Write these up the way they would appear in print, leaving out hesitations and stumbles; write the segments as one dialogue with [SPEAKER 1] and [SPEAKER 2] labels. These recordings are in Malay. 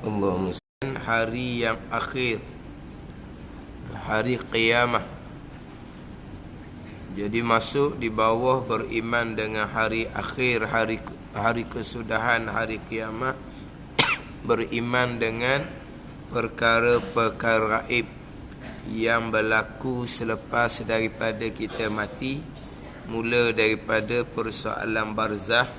[SPEAKER 1] Allahumma hari yang akhir, hari qiyamah. Jadi masuk di bawah beriman dengan hari akhir, hari kesudahan, hari kiamat. Beriman dengan perkara-perkara gaib yang berlaku selepas daripada kita mati, mula daripada persoalan barzah,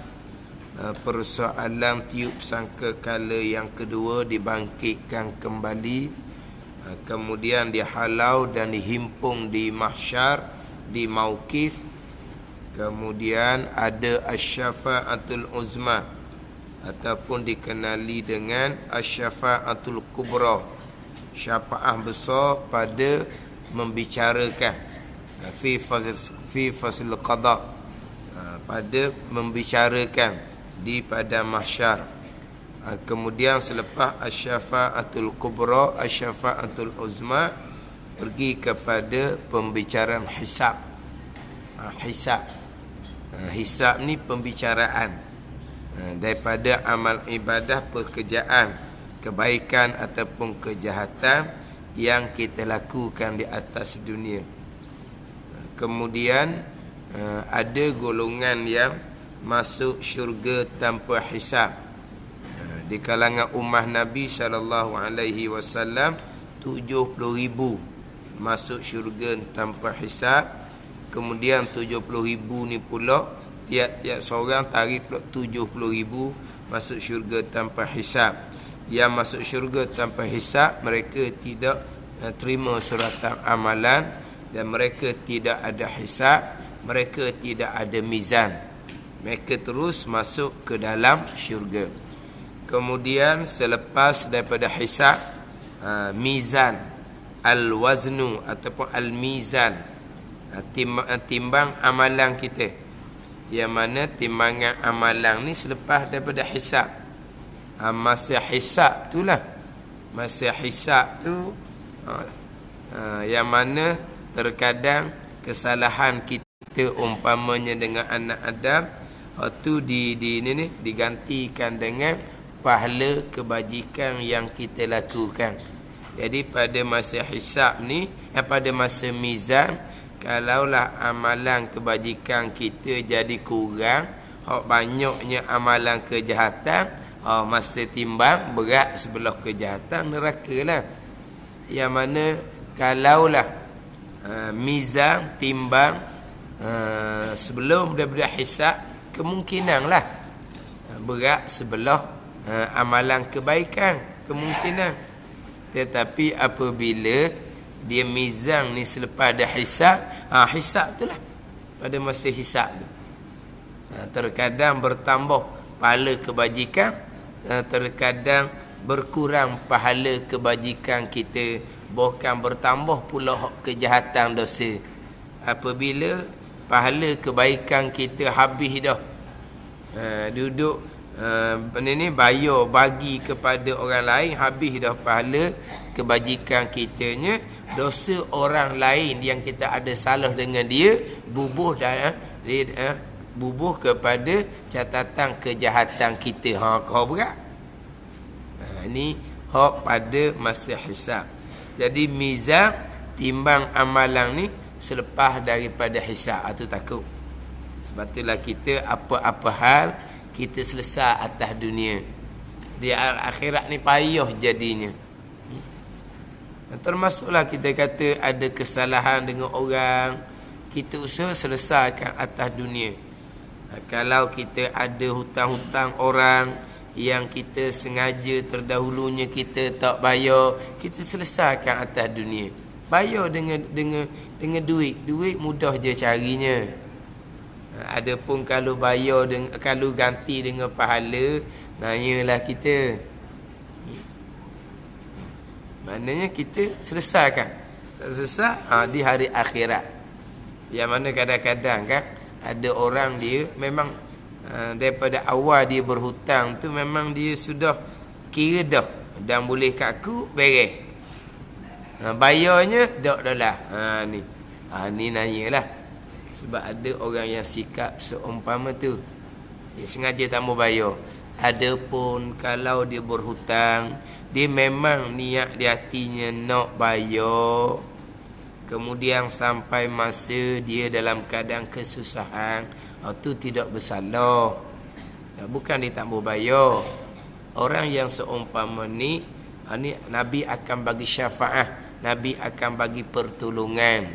[SPEAKER 1] persoalan tiup sangkakala yang kedua, dibangkitkan kembali, kemudian dihalau dan dihimpung di mahsyar, di mauqif. Kemudian ada asy-syafa'atul uzma ataupun dikenali dengan asy-syafa'atul kubra, syafaah besar pada membicarakan fi fasl qada, pada membicarakan di padang mahsyar. Kemudian selepas asy-syafa'atul kubra, asy-syafa'atul uzma, pergi kepada pembicaraan hisab. Hisab ni pembicaraan daripada amal ibadah, pekerjaan, kebaikan ataupun kejahatan yang kita lakukan di atas dunia. Kemudian ada golongan yang masuk syurga tanpa hisab. Di kalangan ummah Nabi SAW 70,000 masuk syurga tanpa hisab. Kemudian 70,000 ni pula tiap-tiap seorang tarik pula 70,000 masuk syurga tanpa hisab. Yang masuk syurga tanpa hisab, mereka tidak terima suratan amalan, dan mereka tidak ada hisab, mereka tidak ada mizan. Mereka terus masuk ke dalam syurga. Kemudian selepas daripada hisab, mizan, al-waznu ataupun al-mizan, timbang amalan kita. Yang mana timbangan amalan ni selepas daripada hisab. Masa hisab tu lah, masa hisab tu yang mana terkadang kesalahan kita umpamanya dengan anak Adam tu digantikan dengan pahala kebajikan yang kita lakukan. Jadi pada masa hisab ni, pada masa mizan, kalaulah amalan kebajikan kita jadi kurang, banyaknya amalan kejahatan, masa timbang berat sebelah kejahatan, neraka lah. Yang mana kalaulah mizan timbang sebelum daripada hisab, kemungkinan lah berat sebelah amalan kebaikan, kemungkinan. Tetapi apabila dia mizan ni selepas ada hisab, hisab tu lah, pada masa hisab tu terkadang bertambah pahala kebajikan, terkadang berkurang pahala kebajikan kita, bahkan bertambah pula kejahatan dosa. Apabila pahala kebaikan kita habis dah, duduk bayar bagi kepada orang lain, habis dah pahala kebajikan kitanya, dosa orang lain yang kita ada salah dengan dia bubuh kepada catatan kejahatan kita. Kau berat. Ini hak pada masa hisab. Jadi mizan timbang amalan ni selepas daripada hisab, tu takut. Sebab itulah kita apa-apa hal kita selesai atas dunia, di akhirat ni payah jadinya. Termasuklah kita kata ada kesalahan dengan orang, kita usaha selesaikan atas dunia. Kalau kita ada hutang-hutang orang yang kita sengaja terdahulunya kita tak bayar, kita selesaikan atas dunia. Bayar dengan duit mudah je carinya. Adapun kalau bayar kalau ganti dengan pahala, nanyalah kita. Maknanya kita selesaikan. Tak selesai di hari akhirat. Yang mana kadang-kadang kan ada orang dia memang daripada awal dia berhutang tu memang dia sudah kira dah dan boleh kaku beres. Bayarnya dak dah lah. Ni nanyalah. Sebab ada orang yang sikap seumpama tu, dia sengaja tak mau bayar. Adapun kalau dia berhutang, dia memang niat di hatinya nak bayar, kemudian sampai masa dia dalam keadaan kesusahan, itu tidak bersalah. Bukan dia tak mau bayar. Orang yang seumpama ni Nabi akan bagi syafaat, Nabi akan bagi pertolongan.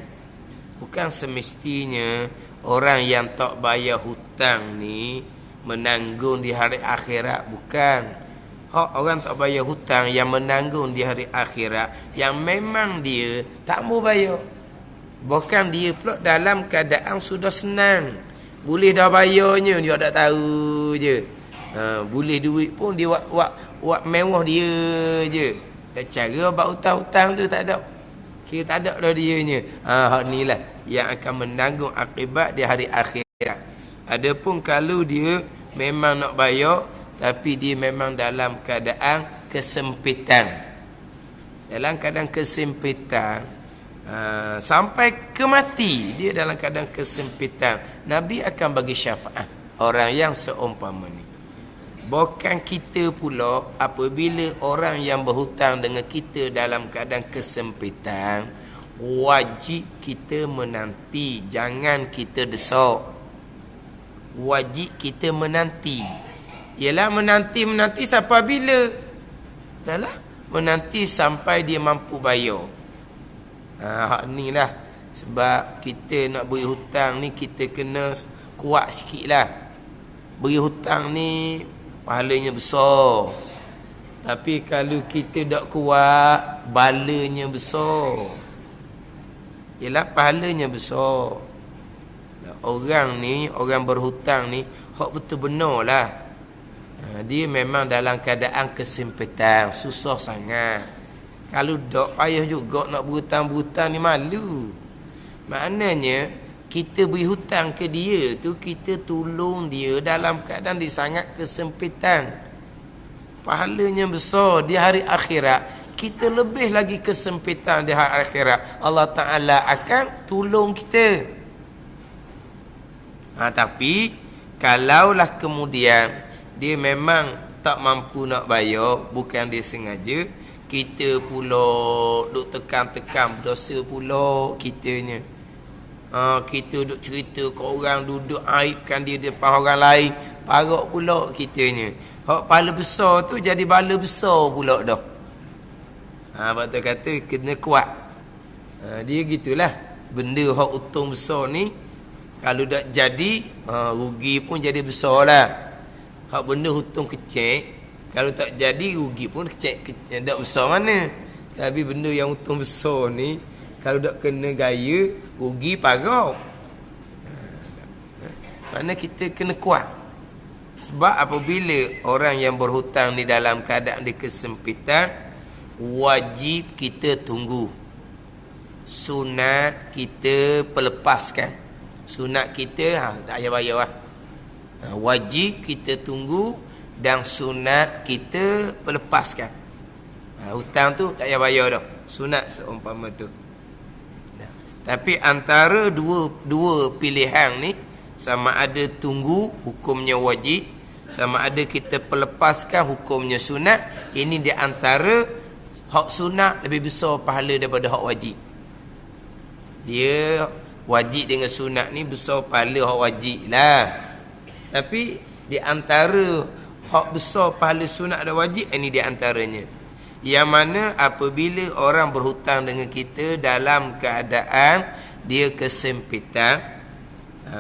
[SPEAKER 1] Bukan semestinya orang yang tak bayar hutang ni menanggung di hari akhirat. Bukan. Orang tak bayar hutang yang menanggung di hari akhirat, yang memang dia tak mau bayar. Bukan dia pula dalam keadaan sudah senang, boleh dah bayarnya, dia tak tahu je. Boleh duit pun dia buat mewah dia je. Dan cara buat hutang-hutang tu tak ada. Kira tak ada dah dianya. Hak ni lah yang akan menanggung akibat di hari akhirat. Adapun kalau dia memang nak bayar, tapi dia memang dalam keadaan kesempitan. Dalam keadaan kesempitan, sampai ke mati, dia dalam keadaan kesempitan, Nabi akan bagi syafaat orang yang seumpama ni. Bukan kita pula, apabila orang yang berhutang dengan kita dalam keadaan kesempitan, wajib kita menanti, jangan kita desak. Wajib kita menanti. Ialah menanti sampai bila? Dahlah, menanti sampai dia mampu bayar. Hak ni lah. Sebab kita nak beri hutang ni, kita kena kuat sikit lah. Beri hutang ni pahalanya besar. Tapi kalau kita tak kuat, balanya besar. Ialah pahalanya besar. Orang ni, orang berhutang ni, hak betul benar lah. Dia memang dalam keadaan kesempitan, susah sangat. Kalau tak payah juga nak berhutang-berhutang ni, malu. Maknanya kita beri hutang ke dia tu, kita tolong dia dalam keadaan dia sangat kesempitan. Pahalanya besar di hari akhirat. Kita lebih lagi kesempitan di hari akhirat, Allah Ta'ala akan tolong kita. Tapi kalaulah kemudian dia memang tak mampu nak bayar, bukan dia sengaja, kita pula duk tekan-tekan berdosa pula kitanya. Kita duk cerita ke orang, duduk aibkan dia depan orang lain, parok pula kitanya. Hak pahala besar tu jadi bala besar pula dah. Sebab tu kata kena kuat. Dia gitulah. Benda hak untung besar ni, kalau tak jadi, rugi pun jadi besar lah. Hak benda hutang kecil, kalau tak jadi, rugi pun kecil, tak besar mana. Tapi benda yang hutang besar ni, kalau tak kena gaya, rugi parah. Mana kita kena kuat. Sebab apabila orang yang berhutang ni dalam keadaan di kesempitan, wajib kita tunggu. Sunat kita pelepaskan. Sunat kita tak payah bayar lah. Wajib kita tunggu, dan sunat kita pelepaskan. Hutang tu tak payah bayar dah. Sunat seumpama tu. Tapi antara dua pilihan ni, sama ada tunggu, hukumnya wajib, sama ada kita pelepaskan, hukumnya sunat. Ini di antara hak sunat lebih besar pahala daripada hak wajib. Dia wajib dengan sunat ni besar pahala hak wajib lah. Tapi di antara hak besar pahala sunat dan wajib, ini di antaranya. Yang mana apabila orang berhutang dengan kita dalam keadaan dia kesempitan,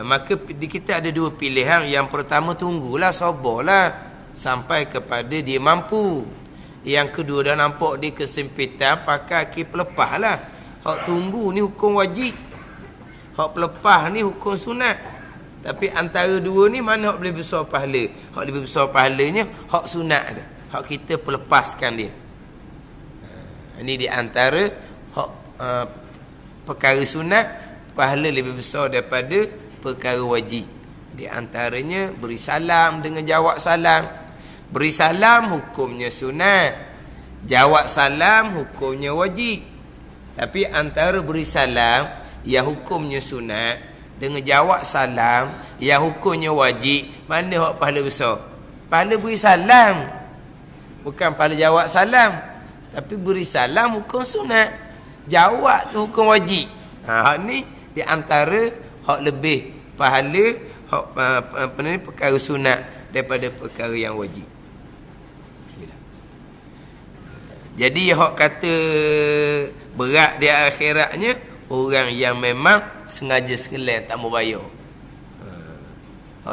[SPEAKER 1] maka kita ada dua pilihan. Yang pertama, tunggulah, sabarlah sampai kepada dia mampu. Yang kedua, dah nampak dia kesempitan, pakai akhir pelepaslah. Hak tunggu ni hukum wajib, hak pelepah ni hukum sunat. Tapi antara dua ni, mana hak lebih besar pahala? Hak lebih besar pahalanya hak sunat tu. Hak kita pelepaskan dia. Ini di antara hak perkara sunat, pahala lebih besar daripada perkara wajib. Di antaranya beri salam dengan jawab salam. Beri salam hukumnya sunat, jawab salam hukumnya wajib. Tapi antara beri salam yang hukumnya sunat dengan jawab salam yang hukumnya wajib, mana hak pahala besar? pahala beri salam. Bukan pahala jawab salam. Tapi beri salam hukum sunat. Jawab tu hukum wajib. Hak ni di antara hak lebih pahala hak apa ni perkara sunat daripada perkara yang wajib. Jadi hak kata berat di akhiratnya orang yang memang sengaja sekalian tak mau bayar.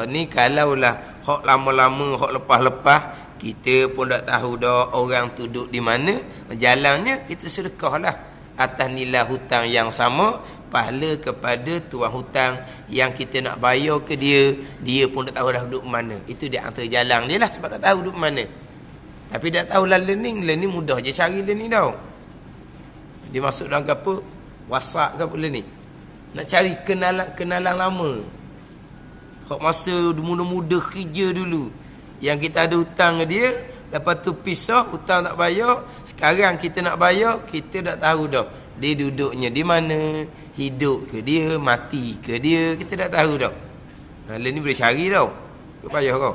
[SPEAKER 1] Ni kalaulah hak lama-lama, hak lepas-lepas, kita pun tak tahu dah orang tu duduk di mana, jalannya kita sedekahlah atas nilai hutang yang sama, pahala kepada tuan hutang yang kita nak bayar ke dia, dia pun tak tahu dah duduk mana. Itu dia antara jalan dia lah, sebab tak tahu duduk mana. Tapi tak tahulah learning mudah je cari learning tau. Dia masuk dalam apa? WhatsApp ke apa learning. Nak cari kenalan lama. Hak masa muda-muda kerja dulu. Yang kita ada hutang ke dia, lepas tu pisah, hutang tak bayar. Sekarang kita nak bayar, kita tak tahu dah. Dia duduknya di mana, hidup ke dia, mati ke dia, kita tak tahu dah. Learning boleh cari tau. Tak payah kau.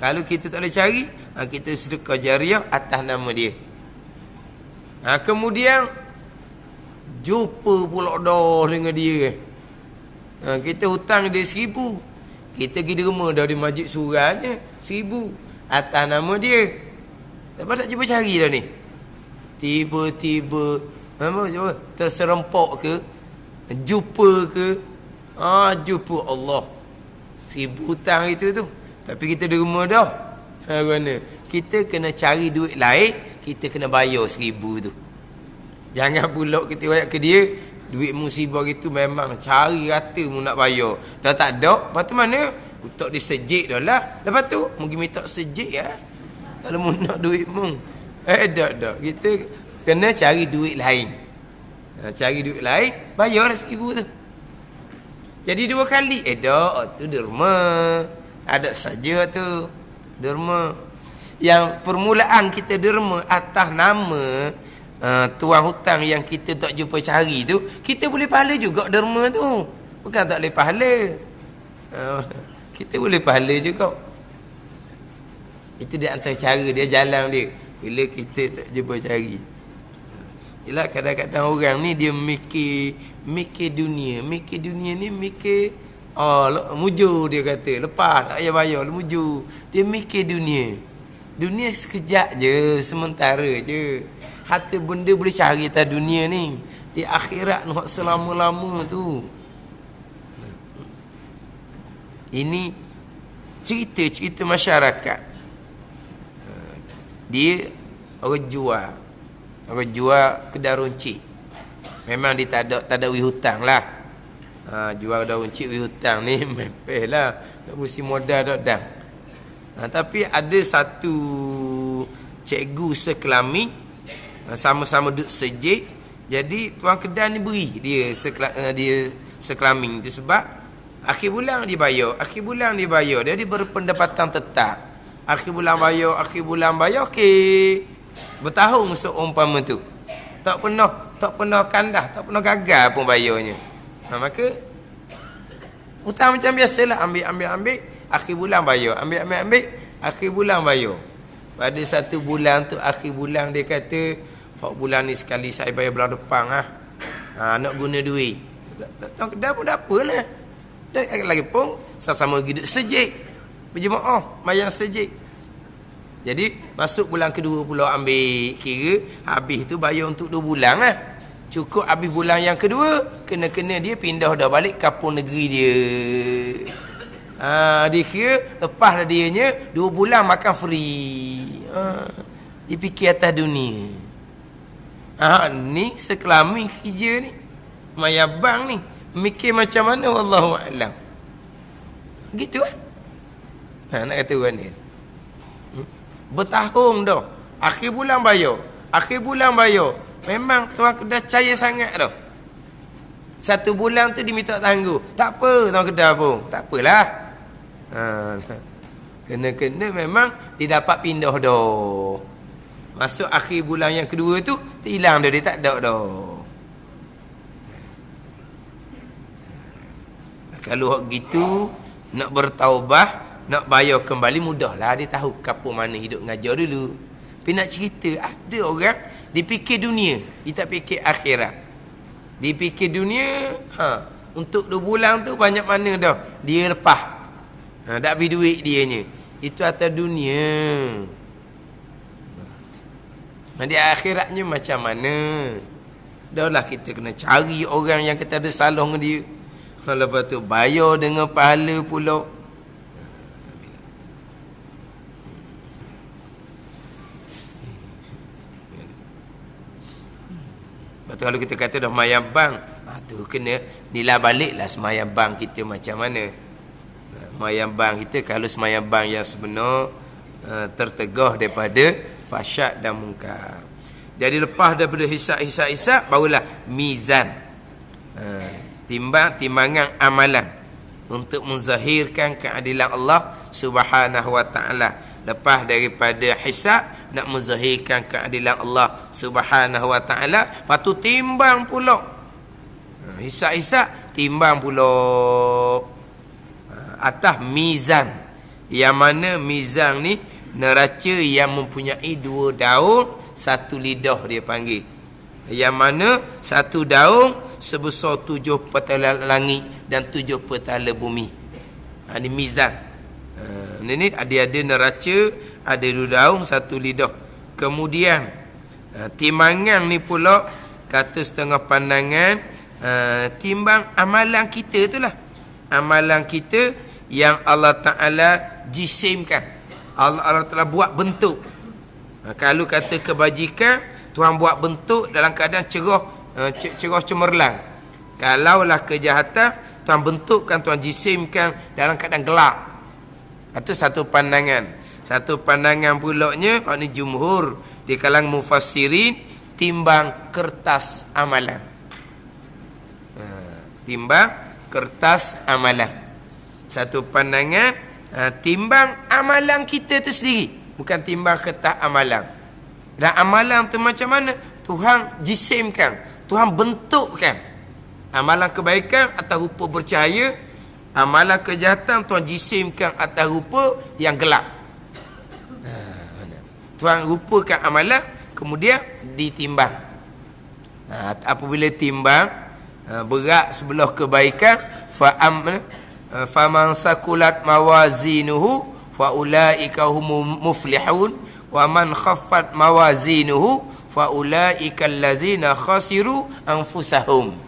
[SPEAKER 1] Kalau kita tak boleh cari, kita sedekah jariah atas nama dia. Kemudian jumpa pula dah dengan dia. Kita hutang dia 1,000. Kita pergi derma dah di masjid surahnya 1,000 atas nama dia. Lepas tak cuba cari dah ni. Tiba-tiba terserempak ke, jumpa ke, jumpa Allah 1,000 hutang itu tu. Tapi kita derma dah. Mana? Kita kena cari duit lain, kita kena bayar 1,000 tu. Jangan pula kita bayar ke dia, duit musibah itu memang cari rata mu nak bayar. Dah tak ada, lepas tu mana? Untuk dia sejik dah lah. Lepas tu, mungkin minta sejik ya. Kalau mu nak duit mu. Tak. Kita kena cari duit lain. Cari duit lain, bayar lah 1,000 tu. Jadi 2 kali. Tu derma. Ada saja tu derma. Yang permulaan kita derma atas nama tuan hutang yang kita tak jumpa cari tu, kita boleh pahala juga derma tu. Bukan tak boleh pahala. Kita boleh pahala juga. Itu dia antara cara dia, jalan dia bila kita tak jumpa cari. Yelah kadang-kadang orang ni dia mikir dunia ni mikir mujur dia kata. Lepas tak payah bayar, mujur. Dia mikir dunia. Dunia sekejap je, sementara je. Harta benda boleh cari atas dunia ni. Di akhirat nak selama-lama tu. Ini cerita-cerita masyarakat. Dia orang jual kedai runcit. Memang dia tak ada hutang lah. Jual daun cik hutang ni mepeh lah. Tak mesti modal tak dah. Tapi ada satu cikgu sekelamin, sama-sama duduk sejik. Jadi tuan kedai ni beri dia sekelamin tu sebab akhir bulan dia bayar. Dia berpendapatan tetap. Akhir bulan bayar okey. Bertahun seumpama tu. Tak pernah kandah, tak pernah gagal pun bayarnya. Maka hutang macam biasalah, ambil akhir bulan bayar, ambil akhir bulan bayar. Pada satu bulan tu, akhir bulan dia kata, bulan ni sekali saya bayar bulan depan nak guna duit. Tak dah pun dah apalah. Dah lagi pun sama-sama hidup sejik, berjemaah bayar sejik. Jadi masuk bulan kedua pula ambil, kira habis tu bayar untuk 2 bulan lah. Cukup habis bulan yang kedua, kena dia pindah dah balik kampung negeri dia. Dia kira lepas dah dianya 2 bulan makan free. Dia fikir atas dunia. Ni sekelamin kerja ni, mayabang ni, mikir macam mana wallahu a'lam. Gitu nak kata orang ni. Bertahun dah. Akhir bulan bayar. Memang tuan kedai percaya sangat dah. 1 bulan tu dia minta tangguh. Tak apa tuan kedai pun. Tak apalah. Kena memang dia dapat pindah dah. Masuk akhir bulan yang kedua tu, hilang dah, dia tak ada dah. Kalau gitu nak bertaubah, nak bayar kembali mudahlah. Dia tahu kapan mana hidup ngajar dulu. Tapi nak cerita, ada orang dipikir dunia, dia tak fikir akhirat. Dipikir dunia, untuk 2 bulan tu banyak mana dah dia lepas. Tak habis duit dianya. Itu atas dunia. Di akhiratnya macam mana? Dahlah kita kena cari orang yang kita ada salah dengan dia. Lepas tu bayar dengan pahala pula. Lepas tu kalau kita kata dah semayang bang, tu kena nilai balik lah semayang bang kita macam mana. Semayang bang kita, kalau semayang bang yang sebenar, tertegah daripada fahsyat dan mungkar. Jadi lepas daripada hisab, barulah mizan. Timbangan amalan untuk menzahirkan keadilan Allah Subhanahu wa taala. Lepas daripada hisab, nak menzahirkan keadilan Allah Subhanahu wa taala, patu timbang pula. Hisab timbang pula atas mizan. Yang mana mizan ni neraca yang mempunyai 2 daun, 1 lidah dia panggil. Yang mana 1 daun sebesar 7 petala langit dan 7 petala bumi. Ini mizan. Ini ada neraca, ada 2 daun, 1 lidah. Kemudian timbangan ni pula kata setengah pandangan, timbang amalan kita itulah. Amalan kita yang Allah Ta'ala jisimkan. Allah Ta'ala buat bentuk. Kalau kata kebajikan, Tuhan buat bentuk dalam keadaan cerah cemerlang. Kalaulah kejahatan, Tuhan bentukkan, Tuhan jisimkan dalam keadaan gelap. Itu satu pandangan. Satu pandangan pulaknya, ini jumhur di kalangan mufassirin, timbang kertas amalan. Timbang kertas amalan. Satu pandangan, timbang amalan kita itu sendiri, bukan timbang kertas amalan. Dan amalan tu macam mana? Tuhan jisimkan, Tuhan bentukkan. Amalan kebaikan atas rupa bercahaya, amalan kejahatan Tuhan jisimkan atas rupa yang gelap. Tuhan rupakan amalan, kemudian ditimbang. Apabila timbang, berat sebelah kebaikan, faman sakulat mawazinuhu fa ulaika humul muflihun wa man khaffat mawazinuhu fa ulaika allazina khasiru anfusahum.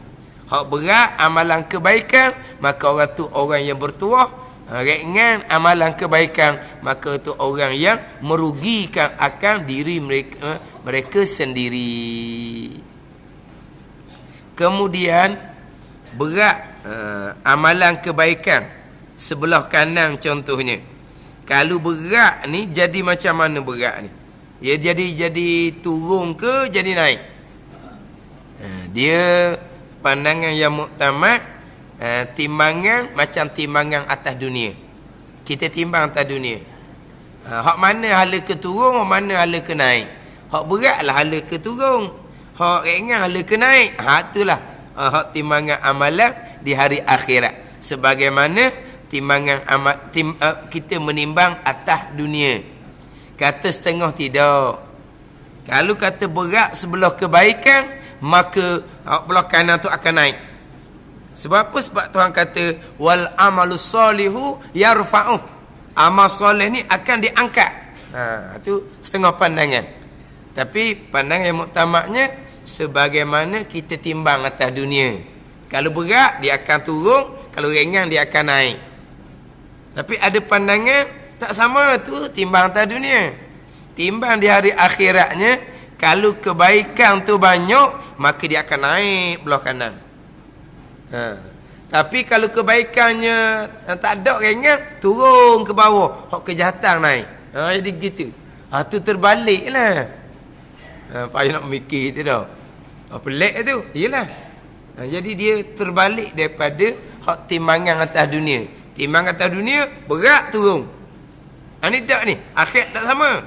[SPEAKER 1] Hak berat amalan kebaikan, maka orang tu orang yang bertuah. Ringan amalan kebaikan, maka tu orang yang merugikan akan diri mereka sendiri. Kemudian berat amalan kebaikan sebelah kanan contohnya. Kalau berat ni jadi macam mana berat ni? Dia jadi turun ke jadi naik? Dia pandangan yang muktamad, timbangan macam timbangan atas dunia. Kita timbang atas dunia. Hak mana hala ke turun, hak mana hala ke naik. Hak beratlah hala ke turun, hak ringan hala ke naik. Itulah hak timbangan amalan di hari akhirat. Sebagaimana timbangan kita menimbang atas dunia. Kata setengah tidak. Kalau kata berat sebelah kebaikan, maka belah kanan tu akan naik. Sebab apa? Sebab Tuhan kata wal amalus solihu yarfa'u. Amal soleh ni akan diangkat. Itu setengah pandangan. Tapi pandangan yang muktamadnya, sebagaimana kita timbang atas dunia. Kalau berat dia akan turun, kalau ringan dia akan naik. Tapi ada pandangan tak sama tu timbang atas dunia. Timbang di hari akhiratnya, kalau kebaikan tu banyak, maka dia akan naik belah kanan. Tapi kalau kebaikannya tak ada ringan, turun ke bawah, hak kejahatan naik. Jadi gitu. Tu terbaliklah. Payah nak mikir tu dah. Pelik tu. Iyalah. Jadi dia terbalik daripada hak timbangan atas dunia. Timbangan atas dunia berat turun. Ini tak ni. Akhirat tak sama.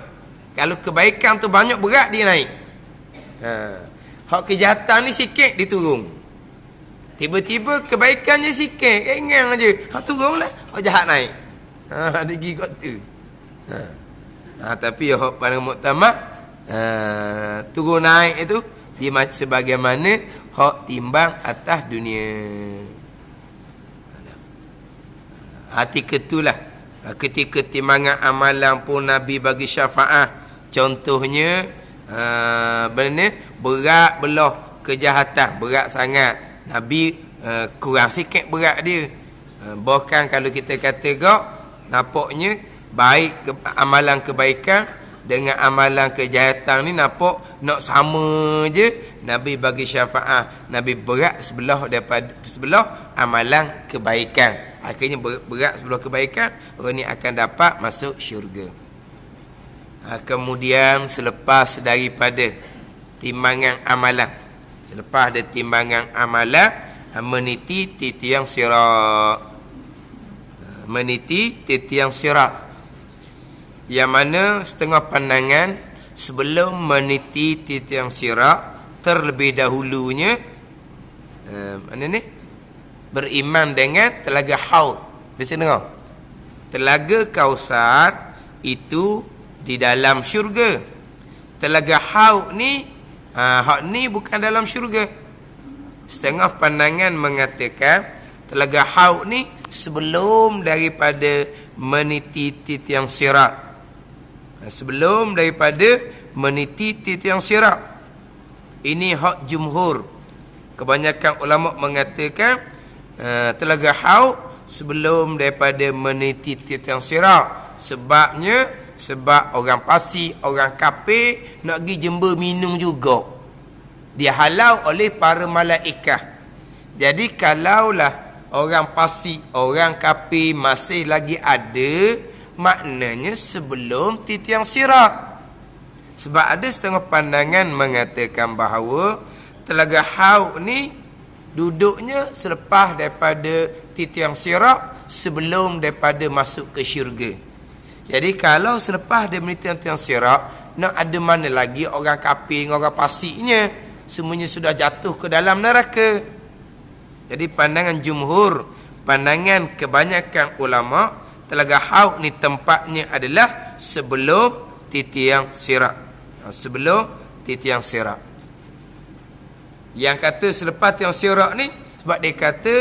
[SPEAKER 1] Kalau kebaikan tu banyak, berat dia naik. Hak kejahatan ni sikit dia turun. Tiba-tiba kebaikannya sikit, ringan aja. Hak turunlah, hak jahat naik. Ada gigi kat tu. Tapi hak pada muktamad turun naik itu dia sebagaimana hak timbang atas dunia. Hati ketulah ketika timbangan amalan pun Nabi bagi syafaat. Contohnya berat belah kejahatan, berat sangat. Nabi kurang sikit berat dia. Bahkan kalau kita kata gak, nampaknya baik amalan kebaikan dengan amalan kejahatan ni nampak nak sama je. Nabi bagi syafaat, Nabi berat sebelah daripada sebelah amalan kebaikan. Akhirnya berat sebelah kebaikan, orang ni akan dapat masuk syurga. Kemudian selepas daripada timbangan amalan, selepas ada timbangan amalan, meniti titiang sirat. Meniti titiang sirat, yang mana setengah pandangan sebelum meniti titiang sirat, terlebih dahulunya mana ni? Beriman dengan telaga Haud. Biasa dengar? Telaga Kausar itu di dalam syurga. Telaga Haud ni hak ni bukan dalam syurga. Setengah pandangan mengatakan telaga Haud ni sebelum daripada meniti titiang sirat. Sebelum daripada meniti titiang sirat. Ini hak jumhur. Kebanyakan ulama mengatakan telaga Haud sebelum daripada meniti titiang sirat. Sebab orang pasi, orang kafir nak pergi jember minum juga. Dia halau oleh para malaikat. Jadi kalaulah orang pasi, orang kafir masih lagi ada, maknanya sebelum titiang sirat. Sebab ada setengah pandangan mengatakan bahawa telaga Haud ni duduknya selepas daripada titiang sirat, sebelum daripada masuk ke syurga. Jadi kalau selepas dia meniti titiang sirat, nak ada mana lagi orang kafir dengan orang pasiknya, semuanya sudah jatuh ke dalam neraka. Jadi pandangan jumhur, pandangan kebanyakan ulama, telaga Haud ni tempatnya adalah sebelum titiang sirat. Sebelum titiang sirat. Yang kata selepas titiang sirat ni, sebab dia kata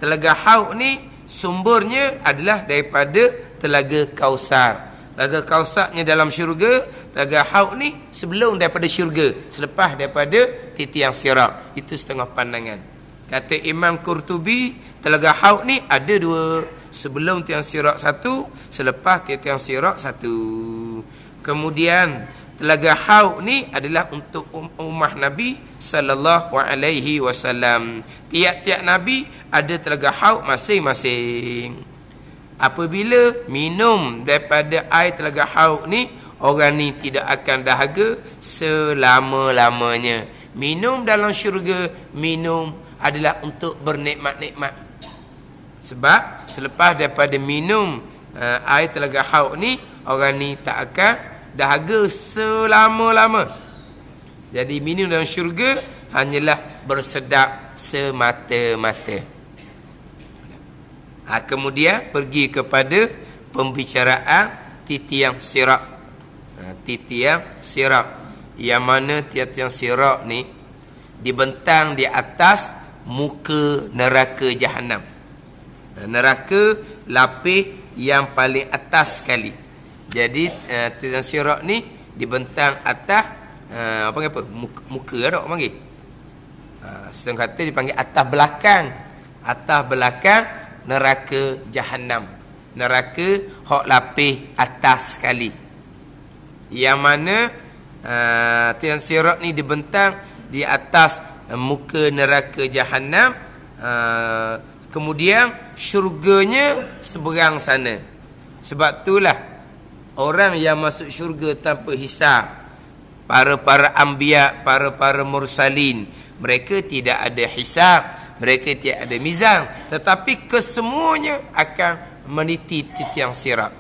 [SPEAKER 1] telaga Haud ni sumbernya adalah daripada telaga Kausar. Telaga Kausarnya dalam syurga, telaga Haud ni sebelum daripada syurga, selepas daripada titiang sirat. Itu setengah pandangan. Kata Imam Qurtubi, telaga Haud ni ada dua. Sebelum titiang sirat satu, selepas titiang sirat satu. Kemudian telaga Haud ni adalah untuk ummah Nabi sallallahu alaihi wasallam. Tiap-tiap nabi ada telaga Haud masing-masing. Apabila minum daripada air telaga Haud ni, orang ni tidak akan dahaga selama-lamanya. Minum dalam syurga, minum adalah untuk bernikmat-nikmat. Sebab selepas daripada minum air telaga Haud ni, orang ni tak akan dahaga selama-lama. Jadi minum dalam syurga hanyalah bersedap semata-mata. Kemudian pergi kepada pembicaraan titiang sirat. Titiang sirat, yang mana titiang sirat ni dibentang di atas muka neraka Jahannam. Neraka lapis yang paling atas sekali. Jadi titiang sirat ni dibentang atas apa muka ada orang panggil. Setengah kata dipanggil atas belakang. Atas belakang neraka Jahannam. Neraka hak lapis atas sekali. Yang mana titiang sirat ni dibentang di atas muka neraka Jahannam. Kemudian syurganya seberang sana. Sebab itulah orang yang masuk syurga tanpa hisab, para anbiya, para mursalin, mereka tidak ada hisab, mereka tidak ada mizan, tetapi kesemuanya akan meniti titiang sirat.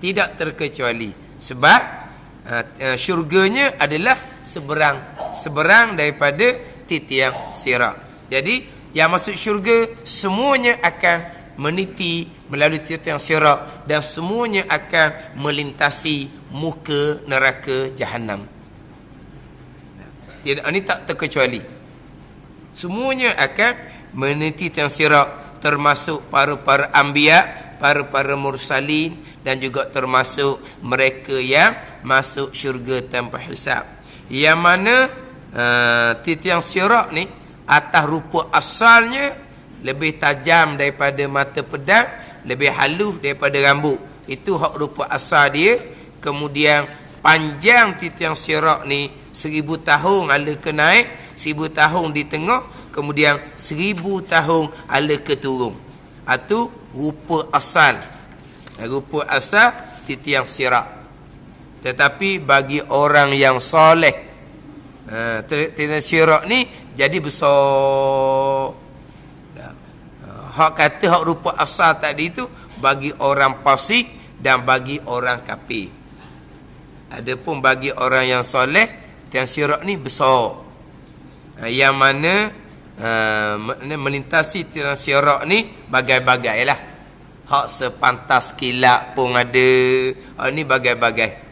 [SPEAKER 1] Tidak terkecuali. Sebab syurganya adalah seberang daripada titiang sirat. Jadi yang masuk syurga semuanya akan meniti melalui tiang sirat, dan semuanya akan melintasi muka neraka Jahannam. Tidak, ini tak terkecuali. Semuanya akan meniti tiang sirat, termasuk para-para anbiya, para-para mursalin, dan juga termasuk mereka yang masuk syurga tanpa hisab. Yang mana tiang sirat ni atas rupa asalnya lebih tajam daripada mata pedang, lebih halus daripada rambut. Itu hak rupa asal dia. Kemudian panjang tiang sirat ni 1000 tahun ala ke naik, 1000 tahun di tengah, kemudian 1000 tahun ala ke turun. Itu rupa asal. Rupa asal tiang sirat. Tetapi bagi orang yang soleh, tiang sirat ni jadi besar. Hak kata hak rupa asal tadi itu bagi orang fasik dan bagi orang kafir. Adapun bagi orang yang soleh, tiang sirat ni besar. Yang mana melintasi tiang sirat ni bagai-bagai lah. Hak sepantas kilat pun ada. Hak ni bagai-bagai.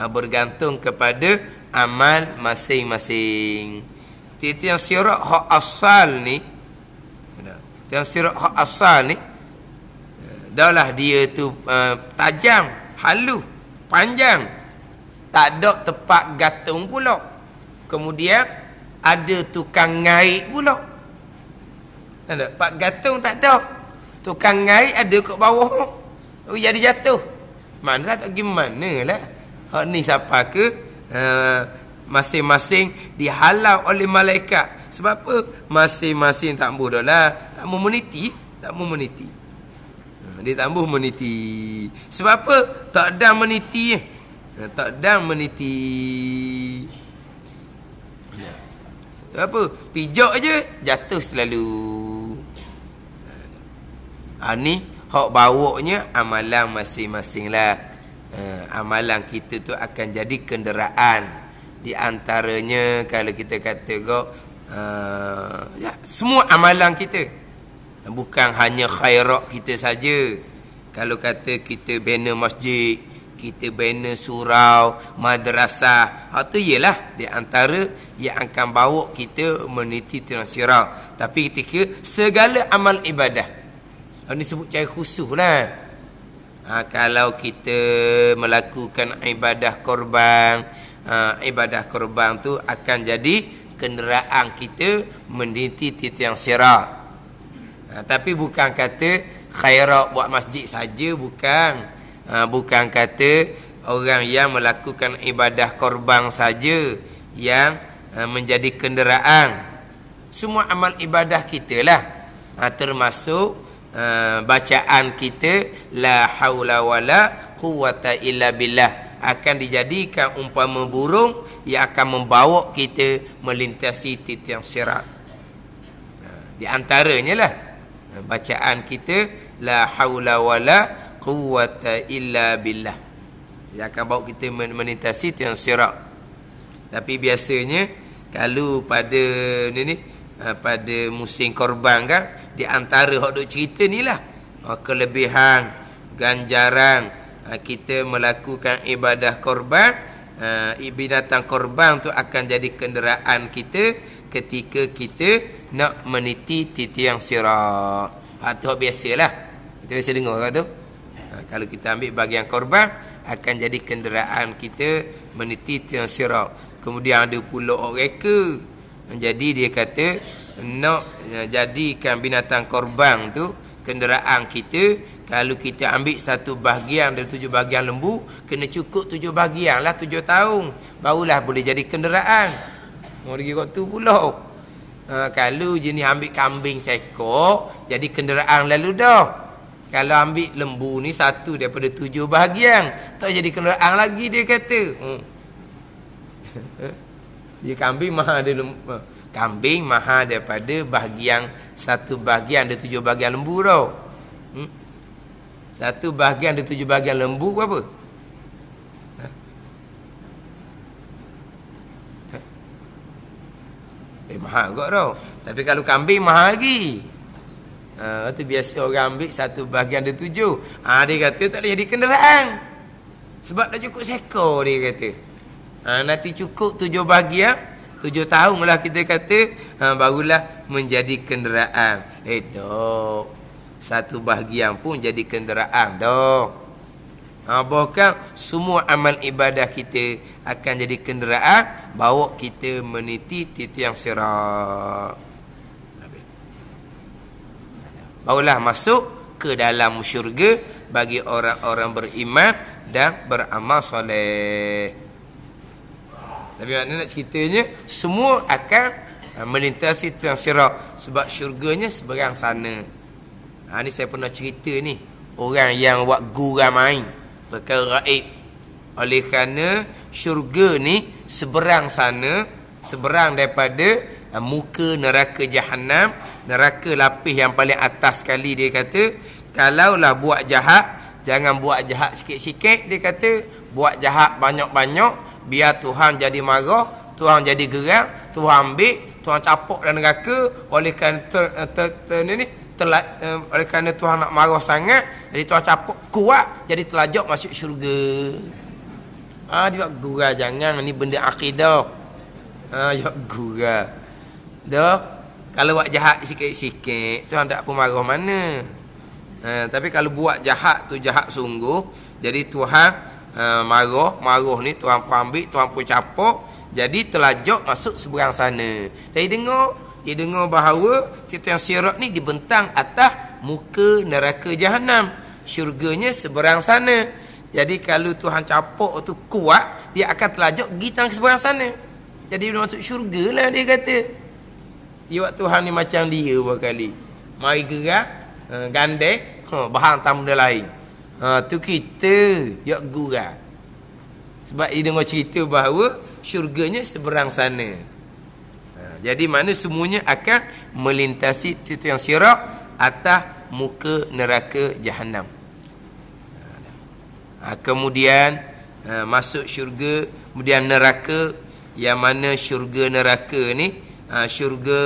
[SPEAKER 1] Bergantung kepada amal masing-masing. Tiang sirat hak asal ni, tiang sirat hak asal ni, dahlah dia tu tajam, halus, panjang, tak ada tempat gantung pula. Kemudian ada tukang ngait pula. Ada tempat gantung tak ada. Tukang ngait ada kat bawah. Jadi jatuh. Mana tak gimana lah. Hak ni siapa ke? Masing-masing dihalau oleh malaikat. Sebab apa? Masing-masing tak boleh lah. Tak mau meniti. Tak mau meniti. Dia tak mau meniti. Sebab apa? Tak ada meniti. Tak ada meniti. Apa? Pijak je jatuh selalu. Ni hak bawanya amalan masing-masing lah. Amalan kita tu akan jadi kenderaan. Di antaranya kalau kita kata kok, semua amalan kita, bukan hanya khairat kita saja. Kalau kata kita bina masjid, kita bina surau, madrasah, itu ialah di antara yang akan bawa kita meniti tiang sirat. Tapi ketika segala amal ibadah, ini sebut cara khusus lah. Kalau kita melakukan ibadah korban, ibadah korban tu akan jadi kenderaan kita meniti tiang sirat. Tapi bukan kata khairat buat masjid saja, bukan. Bukan kata orang yang melakukan ibadah korban saja yang menjadi kenderaan. Semua amal ibadah kita lah, termasuk bacaan kita la haula wala quwata illa billah akan dijadikan umpama burung yang akan membawa kita melintasi tiang sirat. Di antaranya lah bacaan kita la haula wala quwata illa billah, yang akan bawa kita melintasi tiang sirat. Tapi biasanya kalau pada pada musim korban kan, di antara hak duk cerita ni lah kelebihan ganjaran kita melakukan ibadah korban. Binatang korban tu akan jadi kenderaan kita ketika kita nak meniti tiang sirat. Itu hak biasalah. Kita biasa dengar kan tu. Kalau kita ambil bahagian korban, akan jadi kenderaan kita meniti tiang sirat. Kemudian ada pula orang reka. Jadi dia kata nak jadikan binatang korban tu kenderaan kita. Kalau kita ambil satu bahagian dari 7 bahagian lembu, kena cukup 7 bahagian lah 7 tahun, barulah boleh jadi kenderaan. Mau pergi kat tu pula. Kalau jenis ambil kambing seekor, jadi kenderaan lalu dah. Kalau ambil lembu ni satu daripada 7 bahagian, tak jadi kenderaan lagi dia kata. Dia kambing mahal dia lembu. Kambing mahal daripada bahagian satu bahagian ada 7 bahagian lembu tau. Satu bahagian ada 7 bahagian lembu berapa? Mahal juga tau. Tapi kalau kambing mahal lagi. Tu biasa orang ambil satu bahagian ada 7. Dia kata tak boleh jadi kenderaan. Sebab dah cukup seekor dia kata. Nanti cukup 7 bahagian, 7 tahun lah kita kata, barulah menjadi kenderaan. Dok. Satu bahagian pun jadi kenderaan, dok. Bahkan semua amal ibadah kita akan jadi kenderaan bawa kita meniti titian sirat. Barulah masuk ke dalam syurga bagi orang-orang beriman dan beramal soleh. Tapi maknanya nak ceritanya, semua akan melintasi titian sirat sebab syurganya seberang sana. Ni saya pernah cerita ni, orang yang buat gurau main perkara gaib. Oleh kerana syurga ni seberang sana, seberang daripada muka neraka Jahannam, neraka lapis yang paling atas sekali. Dia kata, kalaulah buat jahat, jangan buat jahat sikit-sikit. Dia kata, buat jahat banyak-banyak, biar Tuhan jadi marah, Tuhan jadi geram, Tuhan ambil, Tuhan capuk dalam neraka. Oleh kerana oleh kerana Tuhan nak marah sangat, jadi Tuhan capuk kuat, jadi terlajak masuk syurga. Dia buat gurau, jangan, ni benda akidah. Dia buat gurau. Dah, kalau buat jahat sikit-sikit, Tuhan tak apa marah mana. Tapi kalau buat jahat tu jahat sungguh, jadi Tuhan marah ni, Tuhan pun ambil, Tuhan pun capuk, jadi terlajak masuk seberang sana. Dia dengar bahawa titian sirat ni dibentang atas muka neraka Jahannam. Syurganya seberang sana. Jadi kalau Tuhan capuk tu kuat, dia akan terlajak pergi ke seberang sana. Jadi dia masuk syurga lah, dia kata. Dia buat Tuhan ni macam dia berkali. Mari gerak, gandeng, bahan tamu benda lain. Tu kita yak gurau. Sebab dia dengar cerita bahawa syurganya seberang sana. Jadi mana semuanya akan melintasi titian sirat atas muka neraka Jahannam. Kemudian masuk syurga, kemudian neraka. Yang mana syurga neraka ni, syurga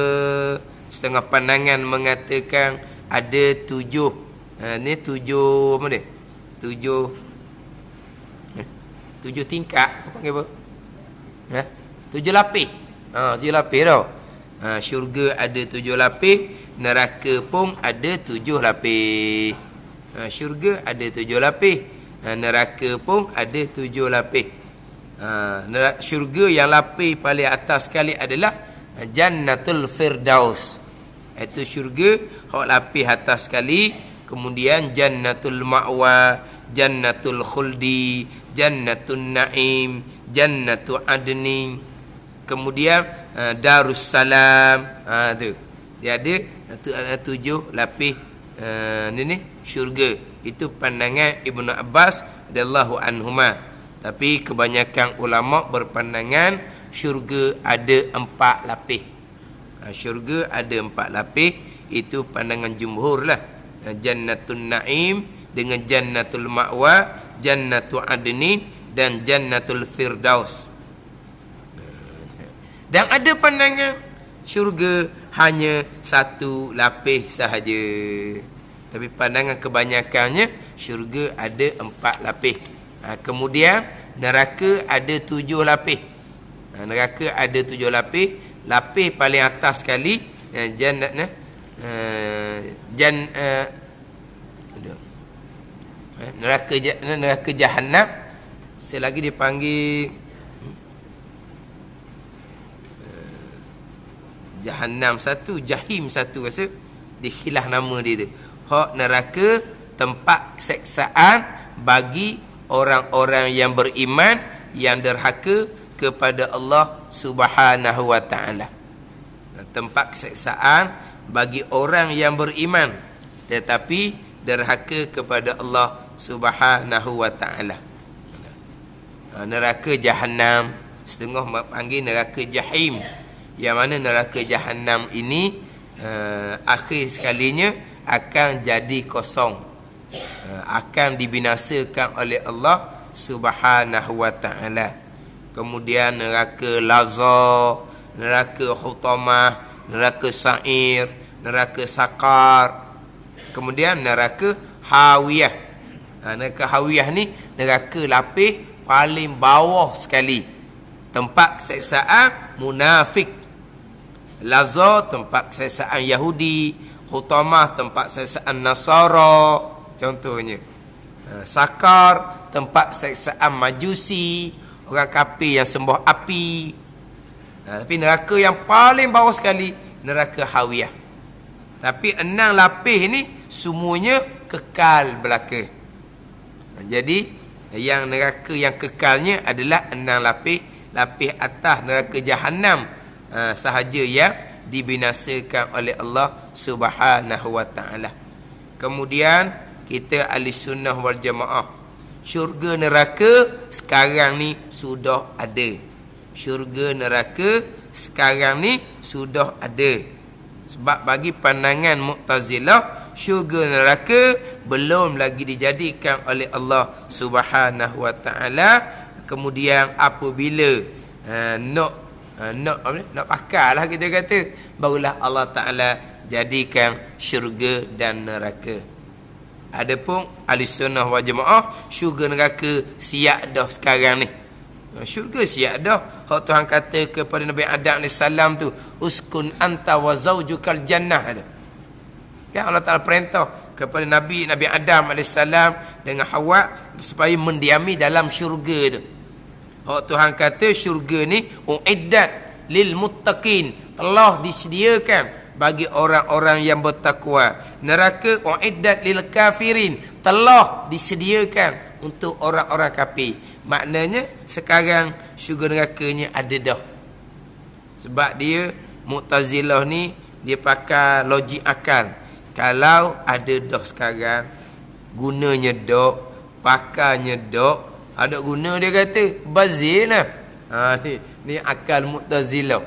[SPEAKER 1] setengah pandangan mengatakan ada 7. Ni 7 apa dia? 7 tingkat, apa panggil apa? 7 lapis. 7 lapis tau. Syurga ada 7 lapis, neraka pun ada 7 lapis. Syurga ada 7 lapis, neraka pun ada 7 lapis. Syurga yang lapis paling atas sekali adalah Jannatul Firdaus. Itu syurga hak lapis atas sekali. Kemudian Jannatul Ma'wa, Jannatul Khuldi, Jannatul Naim, Jannatul Adni. Kemudian Darussalam. Tu dia ada 7 lapis ni syurga. Itu pandangan Ibnu Abbas radhiyallahu anhuma. Tapi kebanyakan ulama berpandangan syurga ada 4 lapis. Syurga ada 4 lapis. Itu pandangan jumhur lah. Jannatul Naim dengan Jannatul Ma'wa, Jannatul Adnin dan Jannatul Firdaus. Dan ada pandangan syurga hanya 1 lapis sahaja. Tapi pandangan kebanyakannya syurga ada 4 lapis. Kemudian neraka ada 7 lapis. Neraka ada 7 lapis. Lapis paling atas sekali neraka Jahannam. Selagi dipanggil Jahannam 1, Jahim 1 rasa dikhilaf nama dia tu. Hak neraka tempat seksaan bagi orang-orang yang beriman yang derhaka kepada Allah Subhanahu wa taala. Tempat keseksaan bagi orang yang beriman tetapi derhaka kepada Allah Subhanahu wa taala. Neraka Jahannam, setengah panggil neraka Jahim. Yang mana neraka Jahannam ini akhir sekalinya akan jadi kosong. Akan dibinasakan oleh Allah Subhanahu wa taala. Kemudian neraka Lazza, neraka Hutamah, neraka Sa'ir, neraka Saqar. Kemudian neraka hawiyah. Neraka hawiyah ni neraka lapis paling bawah sekali. Tempat keseksaan munafik. Lazza tempat keseksaan Yahudi. Hutamah tempat keseksaan Nasara contohnya. Sakar tempat keseksaan Majusi, orang kafir yang sembah api. Tapi neraka yang paling bawah sekali neraka hawiyah. Tapi 6 lapis ni semuanya kekal belaka. Jadi yang neraka yang kekalnya adalah 6 lapis. Lapis atas neraka Jahannam sahaja yang dibinasakan oleh Allah Subhanahu wa taala. Kemudian kita ahli sunnah wal jamaah. Syurga neraka sekarang ni sudah ada. Syurga neraka sekarang ni sudah ada. Sebab bagi pandangan Mu'tazilah, syurga neraka belum lagi dijadikan oleh Allah Subhanahu wa taala. Kemudian apabila nak pakarlah kita kata, barulah Allah Taala jadikan syurga dan neraka. Adapun ahli sunnah wal jamaah, syurga neraka siap dah sekarang ni. Syurga siap dah. Hak Tuhan kata kepada Nabi Adam AS tu, uskun anta wa zaujukal jannah tu. Kan Allah Taala perintah kepada Nabi Adam AS dengan Hawa supaya mendiami dalam syurga tu. Hak Tuhan kata syurga ni uiddat lil muttaqin, telah disediakan bagi orang-orang yang bertakwa. Neraka uiddat lil kafirin, telah disediakan untuk orang-orang kafir. Maknanya sekarang syurga nerakanya ada dah. Sebab dia Mu'tazilah ni dia pakai logik akal. Kalau ada dah sekarang, gunanya dak, pakainya dak, ada guna dia kata, bazir lah. Ni akal Mu'tazilah.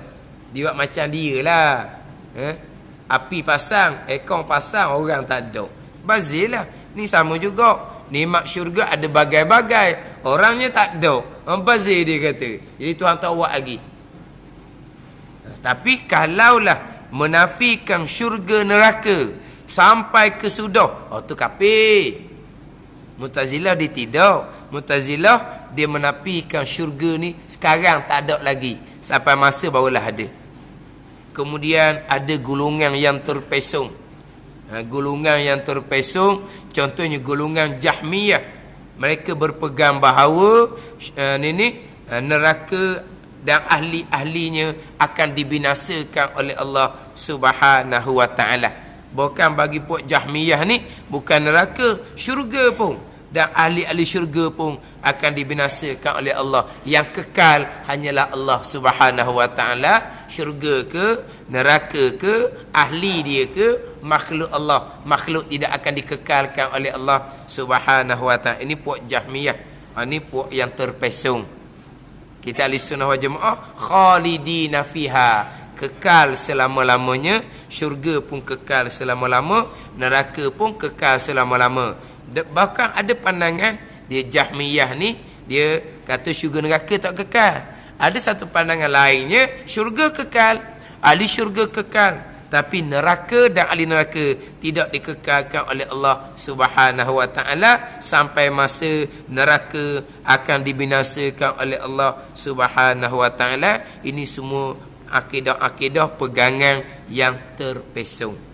[SPEAKER 1] Dia buat macam dia lah. Api pasang, ekong pasang, orang tak ada. Bazir lah. Ni sama juga. Nikmat syurga ada bagai-bagai. Orangnya tak ada. Bazir dia kata. Jadi Tuhan tak buat lagi. Tapi kalaulah menafikan syurga neraka sampai ke sudah, tu kafir. Mu'tazilah dia tidak. Mu'tazilah dia menafikan syurga ni sekarang tak ada lagi, sampai masa barulah ada. Kemudian ada golongan yang terpesong. Golongan yang terpesong contohnya golongan Jahmiyah. Mereka berpegang bahawa neraka dan ahli-ahlinya akan dibinasakan oleh Allah Subhanahu wa taala. Bukan bagi puak Jahmiyah ni bukan neraka, syurga pun dan ahli-ahli syurga pun akan dibinasakan oleh Allah. Yang kekal hanyalah Allah Subhanahu wa taala. Syurga ke, neraka ke, ahli dia ke, makhluk Allah. Makhluk tidak akan dikekalkan oleh Allah Subhanahu wa taala. Ini puak Jahmiyah. Ini puak yang terpesong. Kita ahli sunnah wal jamaah khalidina fiha, kekal selama-lamanya. Syurga pun kekal selama-lama, neraka pun kekal selama-lama. Bahkan ada pandangan dia Jahmiyah ni, dia kata syurga neraka tak kekal. Ada satu pandangan lainnya, syurga kekal, ahli syurga kekal, tapi neraka dan ahli neraka tidak dikekalkan oleh Allah Subhanahu wa taala sampai masa neraka akan dibinasakan oleh Allah Subhanahu wa taala. Ini semua akidah-akidah pegangan yang terpesong.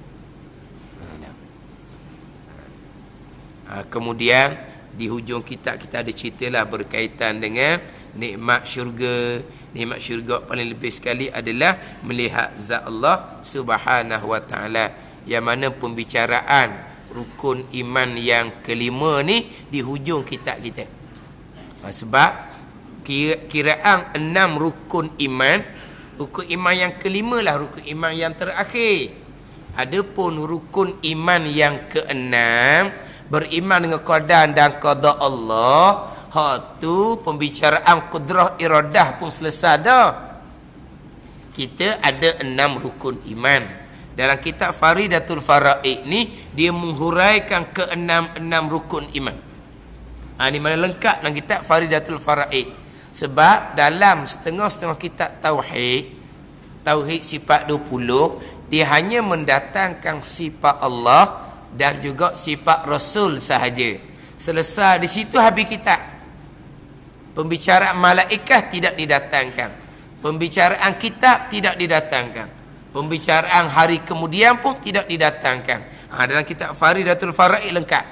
[SPEAKER 1] Kemudian di hujung kitab kita ada ceritalah berkaitan dengan nikmat syurga. Nikmat syurga paling lebih sekali adalah melihat zat Allah Subhanahu wa taala. Yang mana pembicaraan rukun iman yang kelima ni di hujung kitab kita. Sebab kiraan 6 rukun iman, rukun iman yang kelima lah rukun iman yang terakhir. Adapun rukun iman yang keenam, beriman dengan qadar dan qada Allah, tu pembicaraan kudrah iradah pun selesai dah. Kita ada 6 rukun iman. Dalam kitab Faridatul Faraid ni dia menghuraikan ke-6 rukun iman. Ni mana lengkap dalam kitab Faridatul Faraid. Sebab dalam setengah-setengah kitab tauhid sifat 20, dia hanya mendatangkan sifat Allah dan juga sifat Rasul sahaja. Selesai di situ habis kitab. Pembicaraan malaikat tidak didatangkan. Pembicaraan kitab tidak didatangkan. Pembicaraan hari kemudian pun tidak didatangkan. Dalam kitab Faridatul Faraid lengkap.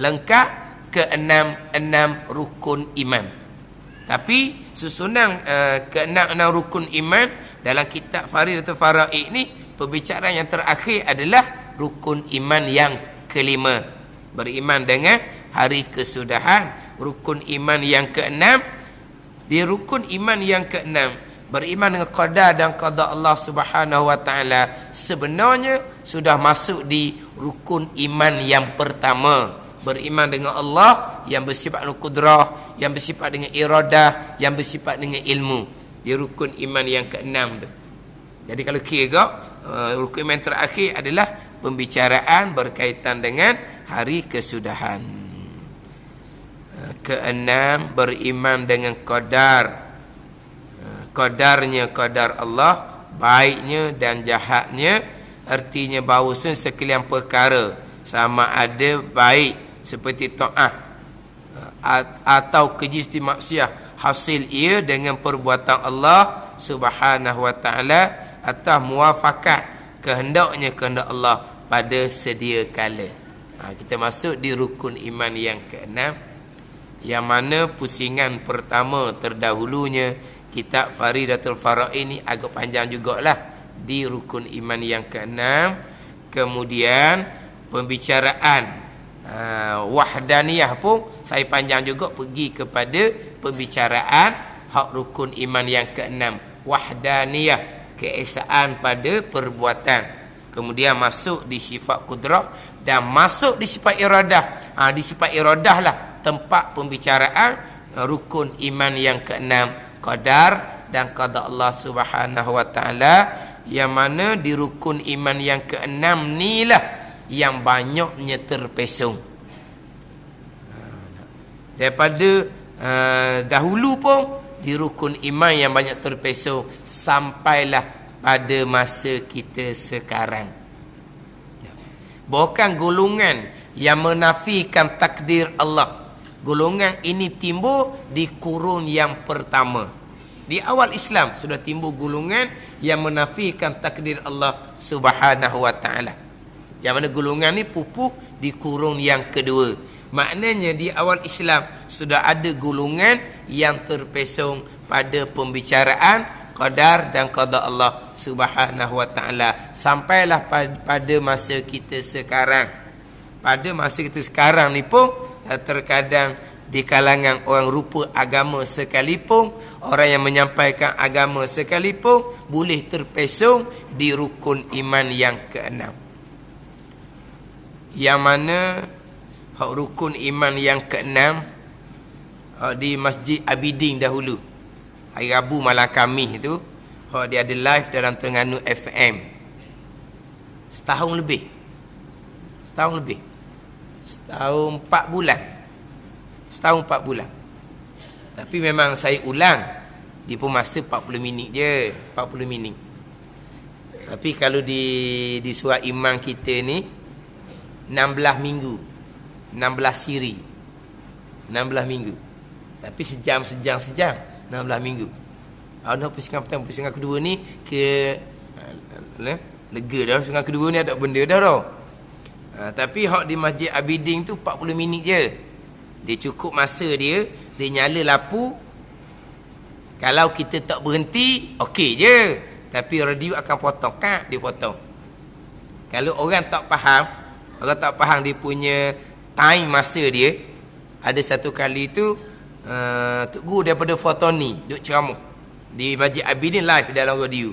[SPEAKER 1] Lengkap ke-6 rukun iman. Tapi susunan ke-6 rukun iman dalam kitab Faridatul Faraid ni, pembicaraan yang terakhir adalah rukun iman yang kelima. Beriman dengan hari kesudahan. Rukun iman yang ke-6. Di rukun iman yang ke-6, beriman dengan qadar dan qada Allah Subhanahu wa taala, sebenarnya sudah masuk di rukun iman yang pertama. Beriman dengan Allah yang bersifat qudrah, yang bersifat dengan iradah, yang bersifat dengan ilmu. Di rukun iman yang ke-6 tu. Jadi kalau kira rukun iman terakhir adalah pembicaraan berkaitan dengan hari kesudahan. Ke-6, beriman dengan qadar. Qadarnya qadar Allah, baiknya dan jahatnya. Artinya bahawa sekalian perkara, sama ada baik seperti ta'ah atau keji maksiat, hasil ia dengan perbuatan Allah Subhanahu wa taala atau muafakat kehendaknya kehendak Allah pada sedia kala. Kita masuk di rukun iman yang ke-6, yang mana pusingan pertama terdahulunya kitab Faridatul Faraid ini agak panjang jugalah di rukun iman yang ke-6. Kemudian pembicaraan wahdaniyah pun saya panjang juga, pergi kepada pembicaraan hak rukun iman yang ke-6, wahdaniyah, keesaan pada perbuatan. Kemudian masuk di sifat qudrah dan masuk di sifat iradah. Di sifat iradah lah tempat pembicaraan rukun iman yang ke-6, qadar dan qada Allah Subhanahu wa taala, yang mana di rukun iman yang ke-6 ni lah yang banyaknya terpesong. Daripada dahulu pun di rukun iman yang banyak terpesong sampailah pada masa kita sekarang. Bukan golongan yang menafikan takdir Allah. Golongan ini timbul di kurun yang pertama. Di awal Islam sudah timbul golongan yang menafikan takdir Allah Subhanahu wa taala. Yang mana golongan ni pupuh di kurun yang kedua. Maknanya di awal Islam sudah ada golongan yang terpesong pada pembicaraan qadar dan qada Allah Subhanahu wa taala, sampailah pada masa kita sekarang. Pada masa kita sekarang ni pun terkadang di kalangan orang rupa agama sekalipun, orang yang menyampaikan agama sekalipun boleh terpesong di rukun iman yang ke-6. Yang mana hak rukun iman yang ke-6 di Masjid Abidin dahulu, hari Rabu malam Khamis tu, dia ada live dalam Terengganu FM. Setahun lebih. Setahun 4 bulan. Setahun 4 bulan. Tapi memang saya ulang, dia pun masa 40 minit je. 40 minit. Tapi kalau di surat iman kita ni 16 minggu. 16 siri. 16 minggu. Tapi sejam. 16 minggu. Pusingan kedua ni lega dah. Pusingan kedua ni ada benda dah tau. Tapi hak di Masjid Abidin tu 40 minit je. Dia cukup masa dia nyala lampu. Kalau kita tak berhenti, okey je. Tapi radio akan potong. Dia potong. Kalau orang tak faham dia punya time masa dia, ada satu kali tu Tok Guru daripada Fatoni duk ceramah di Masjid Abidin live dalam radio.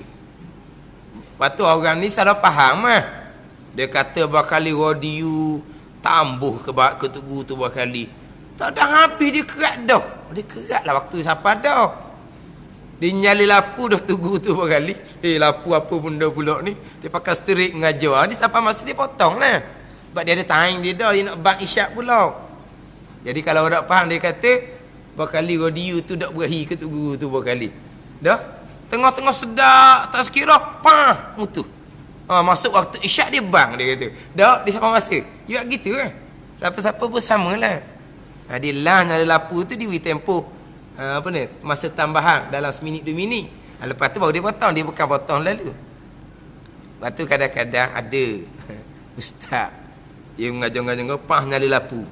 [SPEAKER 1] Lepas tu orang ni salah faham lah. Dia kata berkali radio tambuh ke Tok Guru tu berkali. Tak dah habis dia kerat dah. Dia kerat lah waktu siapa dah. Dia nyali lampu dah Tok Guru tu berkali. Lampu apa benda pula ni. Dia pakai sterik mengajar. Ni sampai masa dia potong lah. Sebab dia ada time dia dah. Dia nak bang isyak pula. Jadi kalau orang faham dia kata berkali radio tu tak berahi ke Tok Guru tu berkali. Dah tengah-tengah sedap tak sekira mutu. Masuk waktu isyak dia bang, dia kata. Dah, dia sama masa. Ya gitu kan. Siapa-siapa pun samalah. Dia nyala lapu tu dia beri tempoh masa tambahan dalam seminit 2 minit. Lepas tu baru dia potong, dia bukan potong lalu. Lepas tu kadang-kadang ada ustaz dia mengajar-ngajar pah nyala lapu.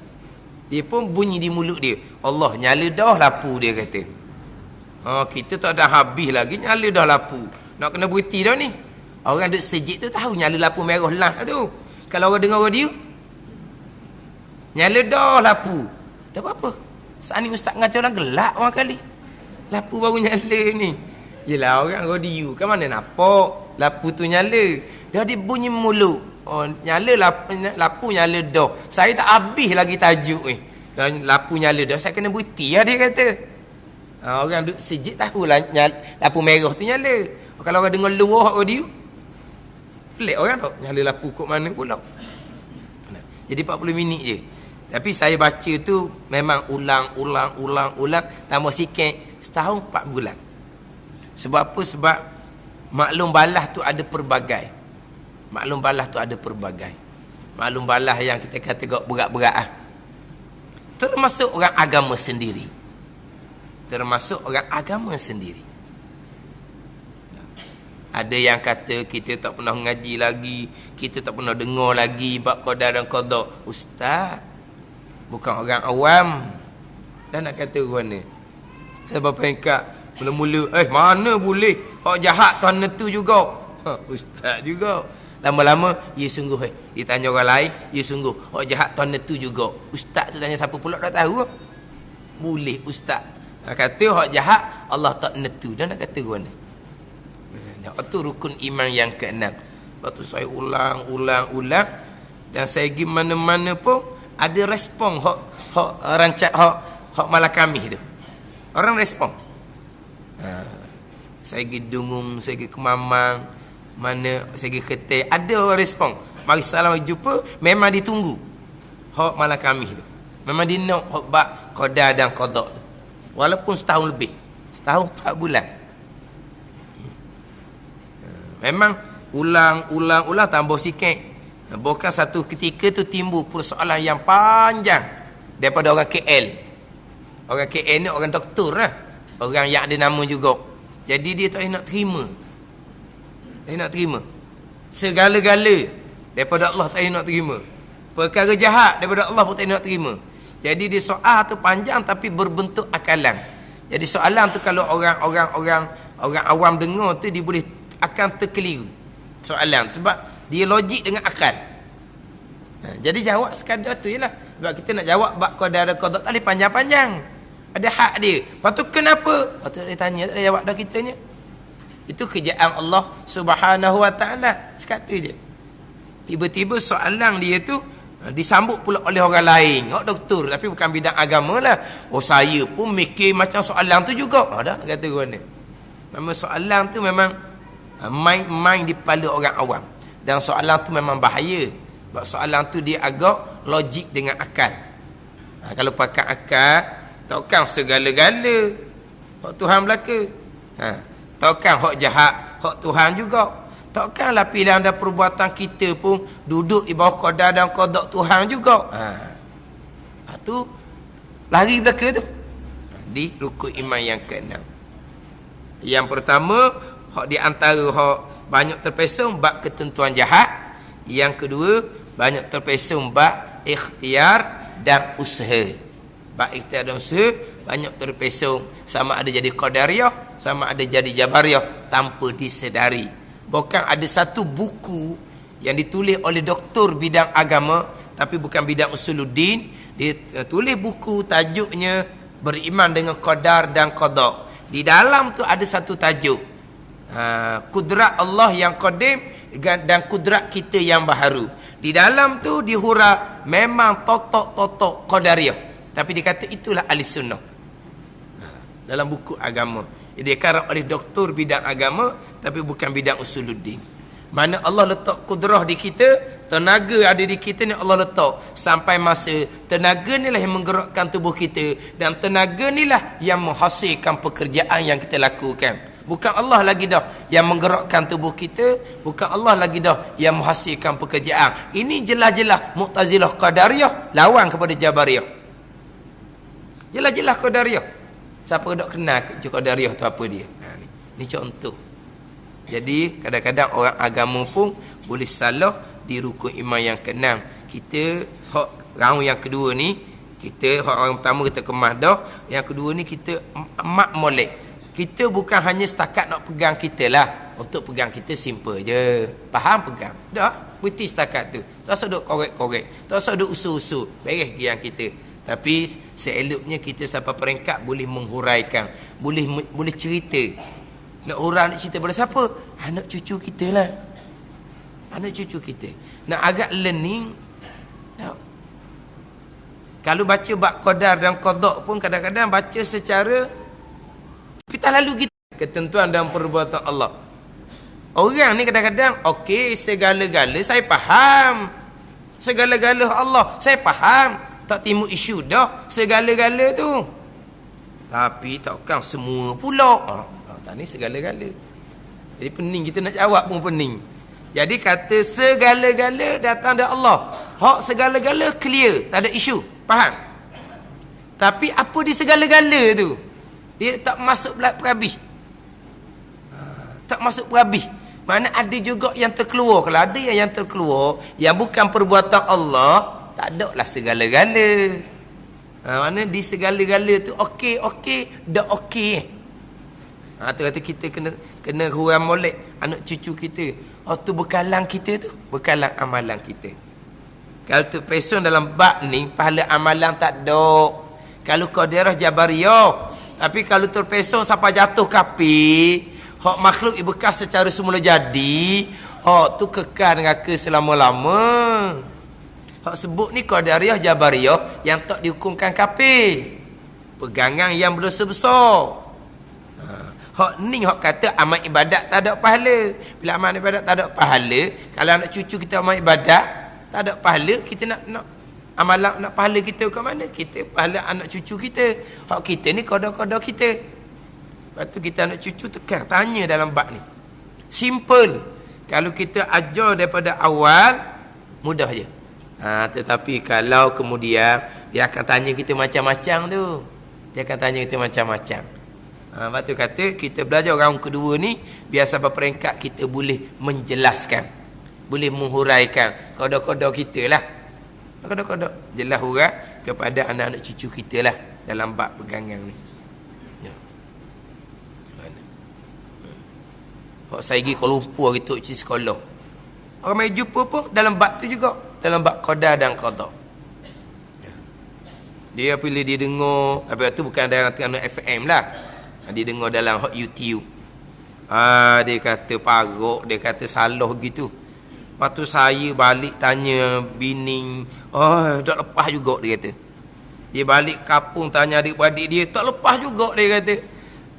[SPEAKER 1] Dia pun bunyi di mulut dia. Allah nyala dah lapu dia kata. Kita tak ada habis lagi nyala dah lapu. Nak kena berhenti dah ni. Orang duduk sejid tu tahu nyala lampu merah lah tu. Kalau orang dengar radio, nyala dah lampu. Dah apa-apa. Saat ni ustaz ngajar orang gelak orang kali. Lampu baru nyala ni. Yelah orang radio kan mana nampak lampu tu nyala. Dah dia bunyi mulut. Nyala lampu nyala dah. Saya tak habis lagi tajuk ni. Dan lampu nyala dah. Saya kena berhenti lah dia kata. Orang duduk sejid tahulah lampu merah tu nyala. Kalau orang dengar luar radio, pelik orang tak nyala lampu kot mana pula. Jadi 40 minit je. Tapi saya baca tu memang ulang tambah sikit setahun 4 bulan. Sebab apa? Sebab maklum balah tu ada pelbagai. Maklum balah yang kita kata berat-berat ah. Termasuk orang agama sendiri. Ada yang kata kita tak pernah mengaji lagi, kita tak pernah dengar lagi bab qadar dan qada. Ustaz, bukan orang awam. Dan nak kata mana? Sebab pengkat mula-mula, mana boleh? Hak jahat tuan tu juga. Ustaz juga. Lama-lama, ya sungguh dia tanya orang lain, ya sungguh. Hak jahat tuan tu juga. Ustaz tu tanya siapa pula dah tahu. Boleh ustaz. Kata hak jahat Allah tak netu. Dan nak kata mana? Itu rukun iman yang ke-6. Lepas tu saya ulang dan saya pergi mana-mana pun ada respon hak Malakami tu. Orang respon. Saya pergi Dungung, saya pergi Kemamang, mana saya pergi Ketai, ada orang respon. Mari salam jumpa, memang ditunggu hak Malakami tu. Memang dinok hak bab qadar dan qada tu. Walaupun setahun lebih, setahun 4 bulan. Memang ulang tambah sikit. Bukan satu ketika tu timbul persoalan yang panjang daripada orang KL. Orang KL ni orang doktor lah. Orang yang ada nama juga. Jadi dia tak nak terima. Dia nak terima segala-gala daripada Allah, tak nak terima. Perkara jahat daripada Allah pun tak nak terima. Jadi dia soal tu panjang tapi berbentuk akalan. Jadi soalan tu kalau orang awam dengar tu dia boleh akan terkeliru soalan sebab dia logik dengan akal. Jadi jawab sekadar tu jelah. Sebab kita nak jawab bab qadar dan qada tak boleh panjang-panjang. Ada hak dia. Lepas tu kenapa? Lepas tu dia tanya, tak ada jawab dah kitanya. Itu kerjaan Allah Subhanahu Wa Taala. Sekata je. Tiba-tiba soalan dia tu disambut pula oleh orang lain. Doktor tapi bukan bidang agama lah. Saya pun mikir macam soalan tu juga. Dah kata mana. Memang soalan tu memang main di kepala orang awam. Dan soalan tu memang bahaya. Sebab soalan tu dia agak logik dengan akal. Kalau pakai akal, takkan segala-gala hak Tuhan belaka. Takkan hak jahat hak Tuhan juga. Takkanlah pilihan dan perbuatan kita pun duduk di bawah qadar dan qada Tuhan juga. Tu lari belaka tu. Di rukun iman yang ke-6. Yang pertama, hak di antara hak banyak terpesong bab ketentuan jahat. Yang kedua, banyak terpesong bab ikhtiar dan usaha. Bab ikhtiar dan usaha banyak terpesong, sama ada jadi qadariyah, sama ada jadi jabariyah tanpa disedari. Bukan ada satu buku yang ditulis oleh doktor bidang agama tapi bukan bidang usuluddin. Dia tulis buku tajuknya Beriman dengan Qadar dan Qada. Di dalam tu ada satu tajuk, kudrat Allah yang qadim dan kudrat kita yang baharu. Di dalam tu dihura memang totok qadariyah, tapi dia kata itulah ahli sunnah. Dalam buku agama dia dikarang oleh doktor bidang agama tapi bukan bidang usuluddin. Mana Allah letak kudrah di kita, tenaga ada di kita ni Allah letak sampai masa tenaga ni lah yang menggerakkan tubuh kita dan tenaga ni lah yang menghasilkan pekerjaan yang kita lakukan. Bukan Allah lagi dah yang menggerakkan tubuh kita. Bukan Allah lagi dah yang menghasilkan pekerjaan. Ini jelas-jelas Mu'tazilah Qadariyah lawan kepada Jabariyah. Jelas-jelas Qadariyah. Siapa tak kenal Qadariyah tu apa dia? Ni contoh. Jadi kadang-kadang orang agama pun boleh salah di rukun iman yang keenam. Kita hak round yang kedua ni, kita hak orang pertama kita kemas dah, yang kedua ni kita mak molek. Kita bukan hanya setakat nak pegang kita lah. Untuk pegang kita simple je. Faham pegang? Dah, berhenti setakat tu. Tak usah duk korek-korek. Tak usah duk usul-usul. Beres yang kita. Tapi seeloknya kita sampai peringkat boleh menghuraikan, boleh cerita. Nak orang nak cerita pada siapa? Anak cucu kita lah. Anak cucu kita. Nak agak learning. Tak. Kalau baca bab qadar dan qada pun kadang-kadang baca secara kita lalu kita ketentuan dalam perbuatan Allah. Orang ni kadang-kadang okey, segala-gala saya faham. Segala-gala Allah saya faham. Tak timbul isu dah segala-gala tu. Tapi takkan semua pula. Tak ni segala-gala. Jadi pening kita nak jawab pun pening. Jadi kata segala-gala datang dari Allah. Hak segala-gala clear, tak ada isu. Faham? Tapi apa di segala-gala tu? Dia tak masuk perhabis. Tak masuk perhabis. Mana ada juga yang terkeluar. Kalau ada yang terkeluar, yang bukan perbuatan Allah, tak ada lah segala-gala. Mana di segala-gala tu okey, dah okey. Tu kata kita kena huram molek anak cucu kita. Tu bekalan kita tu, bekalan amalan kita. Kalau tu person dalam bab ni, pahala amalan tak ada. Kalau Qadariyah Jabariyah. Tapi kalau terpesong sampai jatuh kafir, hak makhluk bekas secara semula jadi, hak tu kekal neraka selama-lama. Hak sebut ni Qadariyah Jabariyah yang tak dihukumkan kafir. Pegangan yang berdosa besar. Hak ni hak kata amal ibadat tak ada pahala. Bila amal ibadat tak ada pahala, kalau anak cucu kita amal ibadat tak ada pahala, kita nak amalan nak pahala kita ke mana? Kita pahala anak cucu kita. Hak kita ni qada-qada kita. Lepas tu kita anak cucu tekan tanya dalam bab ni. Simple. Kalau kita ajar daripada awal mudah je. Tetapi kalau kemudian dia akan tanya kita macam-macam tu. Dia akan tanya kita macam-macam. Lepas tu kata kita belajar round kedua ni biar sampai peringkat kita boleh menjelaskan, boleh menghuraikan qada-qada kita lah. Qada-qada jelas hurai kepada anak-anak cucu kita lah dalam bab pegangan ni. Ya. Hak saya pergi Kuala Lumpur gitu uji sekolah. Orang mai jumpa pun dalam bab tu juga, dalam bab qada dan qada. Ya. Dia bila dia dengar, tapi tu bukan dalam tengah FM lah. Dia dengar dalam hot YouTube. Dia kata parok, dia kata salah gitu. Lepas tu saya balik tanya bini, tak lepas juga dia kata. Dia balik kampung tanya adik-adik dia, tak lepas juga dia kata.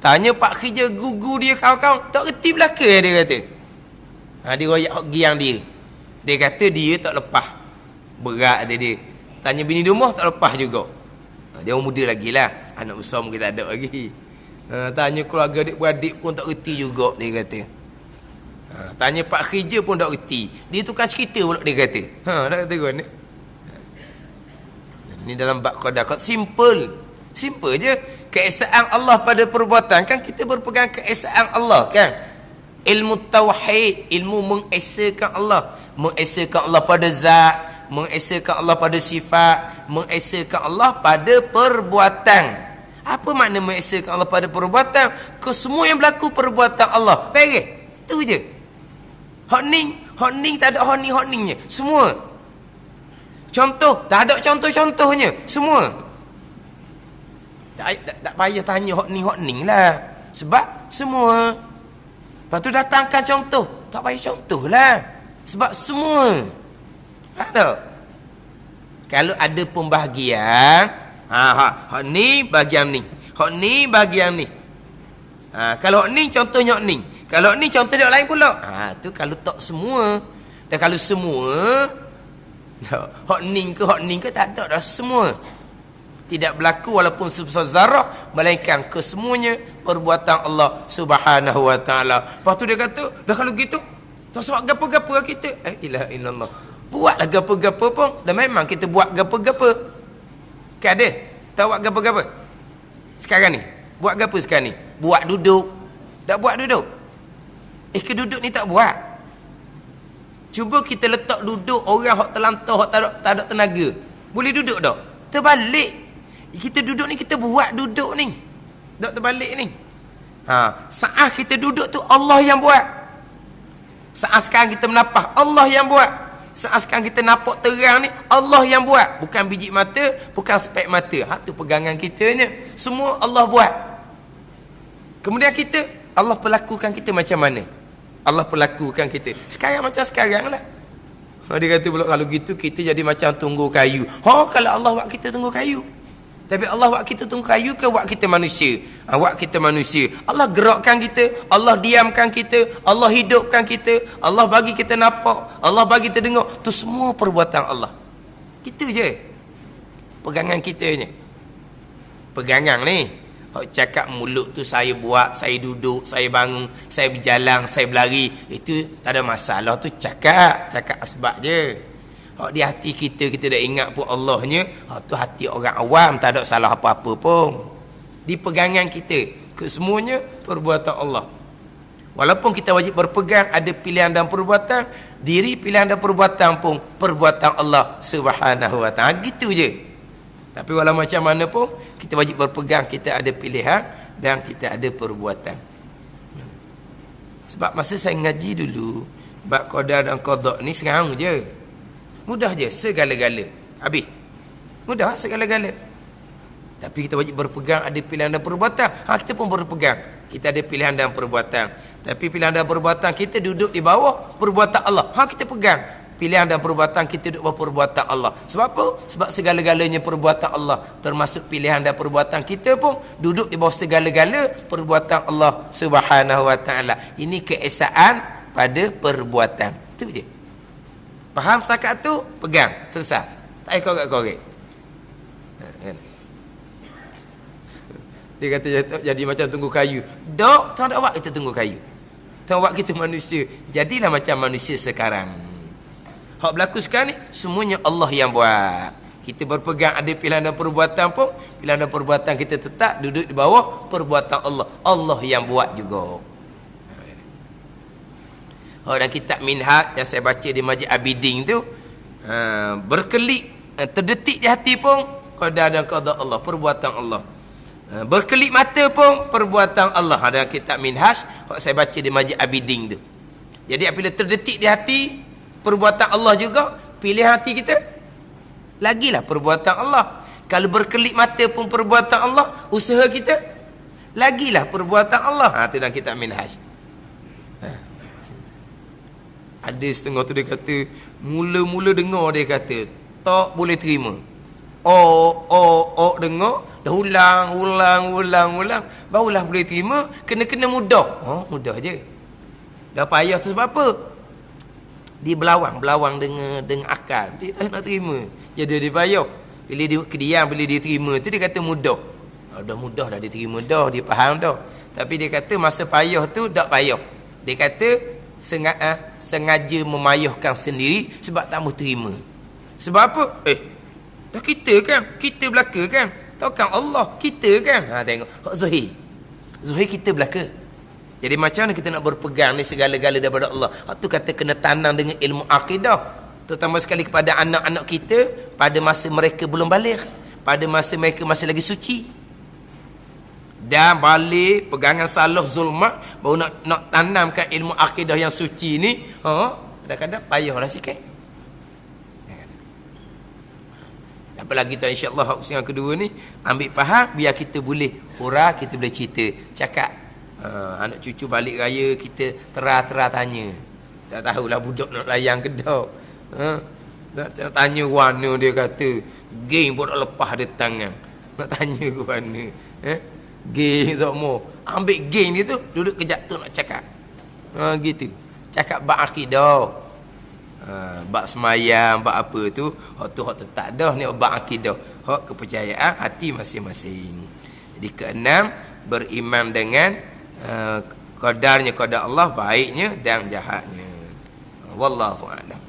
[SPEAKER 1] Tanya pak kerja gugu dia kawan-kawan, tak reti belaka dia kata. Dia royak hak giang dia. Dia kata dia tak lepas. Berat dia. Tanya bini rumah tak lepas juga. Dia orang muda lagi lah. Anak besar mungkin tak ada lagi. Tanya keluarga adik-beradik pun tak reti juga dia kata. Tanya pak kerja pun tak reti. Dia tukang cerita pula dia kata. Tak kata kan. Ni dalam bab qada. Simple je. Keesaan Allah pada perbuatan kan kita berpegang keesaan Allah kan. Ilmu tauhid, ilmu mengesakan Allah. Mengesakan Allah pada zat, mengesakan Allah pada sifat, mengesakan Allah pada perbuatan. Apa makna mengesakan Allah pada perbuatan? Kesemua yang berlaku perbuatan Allah. Beres. Itu je. Hak ning tak ada hak ningnya. Semua. Contoh, tak ada contoh-contohnya. Semua. Tak payah tanya hak ning lah. Sebab semua. Lepas tu datangkan contoh. Tak payah contoh lah. Sebab semua. Ada. Kalau ada pembahagian, hak ni bahagian ni. Hak ni bahagian ni. Kalau hak ni contohnya hak ni. Kalau hak ni contoh dia lain pula. Tu kalau tak semua. Dan kalau semua hak ni ke tak ada dah semua. tidak berlaku walaupun sebesar zarah, melainkan kesemuanya perbuatan Allah Subhanahu wa taala. Lepas tu dia kata, dah kalau gitu tak sebab gapo-gapo kita. Ilaha illallah. Buatlah gapo-gapo pun. Dan memang kita buat gapo-gapo. Kan ada? Tak buat gapo-gapo. Sekarang ni, buat gapo sekarang ni? Buat duduk. Tak buat duduk. Ke duduk ni tak buat. Cuba kita letak duduk orang hak terlantar, hak tak ada tenaga. Boleh duduk tak? Terbalik. Kita duduk ni, kita buat duduk ni. Tak terbalik ni. Saat kita duduk tu Allah yang buat. Saat sekarang kita menapah, Allah yang buat. Saat sekarang kita nampak terang ni, Allah yang buat. Bukan biji mata, bukan spek mata. Tu pegangan kitanya. Semua Allah buat. Kemudian kita, Allah perlakukan kita macam mana? Allah perlakukan kita sekarang macam sekarang lah. Dia kata pula kalau gitu kita jadi macam tunggu kayu. Kalau Allah buat kita tunggu kayu. Tapi Allah buat kita tunggu kayu ke buat kita manusia? Buat kita manusia. Allah gerakkan kita, Allah diamkan kita, Allah hidupkan kita, Allah bagi kita nampak, Allah bagi kita dengar. Tu semua perbuatan Allah. Gitu je pegangan kita ni. Pegangan ni cakap mulut tu saya buat, saya duduk, saya bangun, saya berjalan, saya berlari, itu tak ada masalah. Tu cakap asbab je. Di hati kita dah ingat pun Allahnya, tu hati orang awam, tak ada salah apa-apa pun. Di pegangan kita, kesemuanya perbuatan Allah. Walaupun kita wajib berpegang ada pilihan dan perbuatan, diri pilihan dan perbuatan pun perbuatan Allah Subhanahu wa taala. Gitu je. Tapi walau macam mana pun kita wajib berpegang, kita ada pilihan dan kita ada perbuatan. Sebab masa saya ngaji dulu bab qada dan qada ni sekarang je. Mudah je segala-gala. Habis. Mudah segala-gala. Tapi kita wajib berpegang ada pilihan dan perbuatan. Kita pun berpegang. Kita ada pilihan dan perbuatan. Tapi pilihan dan perbuatan kita duduk di bawah perbuatan Allah. Kita pegang. Pilihan dan perbuatan kita duduk bawah perbuatan Allah. Sebab apa? Sebab segala-galanya perbuatan Allah. Termasuk pilihan dan perbuatan kita pun duduk di bawah segala-gala perbuatan Allah Subhanahu wa taala. Ini keesaan pada perbuatan. Itu je. Faham setakat tu? Pegang. Selesai. Tak payah korek-korek. Dia kata jadi macam tunggu kayu. Dok, tuan tak buat kita tunggu kayu. Tuan buat kita manusia. Jadilah macam manusia sekarang. Hak berlaku sekarang ni, semuanya Allah yang buat. Kita berpegang ada pilihan dan perbuatan pun, pilihan dan perbuatan kita tetap duduk di bawah perbuatan Allah. Allah yang buat juga. Dan kitab Minhaj yang saya baca di Masjid Abidin tu, berkelip, terdetik di hati pun qada dan qada Allah, perbuatan Allah. Berkelip mata pun perbuatan Allah. Ada kitab Minhaj yang saya baca di Masjid Abidin tu. Jadi apabila terdetik di hati perbuatan Allah juga, pilihan hati kita lagilah perbuatan Allah. Kalau berkelip mata pun perbuatan Allah, usaha kita lagilah perbuatan Allah. Itu dalam kitab Minhaj. Ada setengah tu dia kata, mula-mula dengar dia kata, tak boleh terima. Dengar, dah ulang, barulah boleh terima, kena mudah. Mudah je. Dah payah tu sebab apa? Dia belawang dengan akal. Dia tak nak terima. Jadi dia payah. Bila dia kediam, bila dia terima tu dia kata mudah. Dah mudah dah dia terima dah, dia faham dah. Tapi dia kata masa payah tu tak payah. Dia kata sengaja memayahkan sendiri sebab tak mahu terima. Sebab apa? Dah kita kan, kita belaka kan. Takkan Allah, kita kan. Tengok, hak Zuhir kita belaka. Jadi macam mana kita nak berpegang ni segala-gala daripada Allah? Itu kata kena tanam dengan ilmu akidah. Terutama sekali kepada anak-anak kita pada masa mereka belum balik. Pada masa mereka masih lagi suci. Dan balik pegangan salaf zulmat baru nak tanamkan ilmu akidah yang suci ni. Kadang-kadang payahlah sikit. Apalagi tu insya-Allah yang kedua ni ambil faham biar kita boleh hurah, kita boleh cerita, cakap. Anak cucu balik raya kita terah-terah tanya. Tak tahulah budak nak layan ke tak. Nak tanya warna dia kata, geng pun tak lepas dia tangan. Nak tanya ke mana? Geng semua. Ambil geng dia tu, duduk kejap tu nak cakap. Gitu. Cakap bab akidah. Bab semayang, bab apa tu, hak tu hak tetap dah ni bab akidah, hak kepercayaan hati masing-masing. Jadi keenam, beriman dengan qadarnya, qadar Allah, baiknya dan jahatnya. Wallahu a'lam.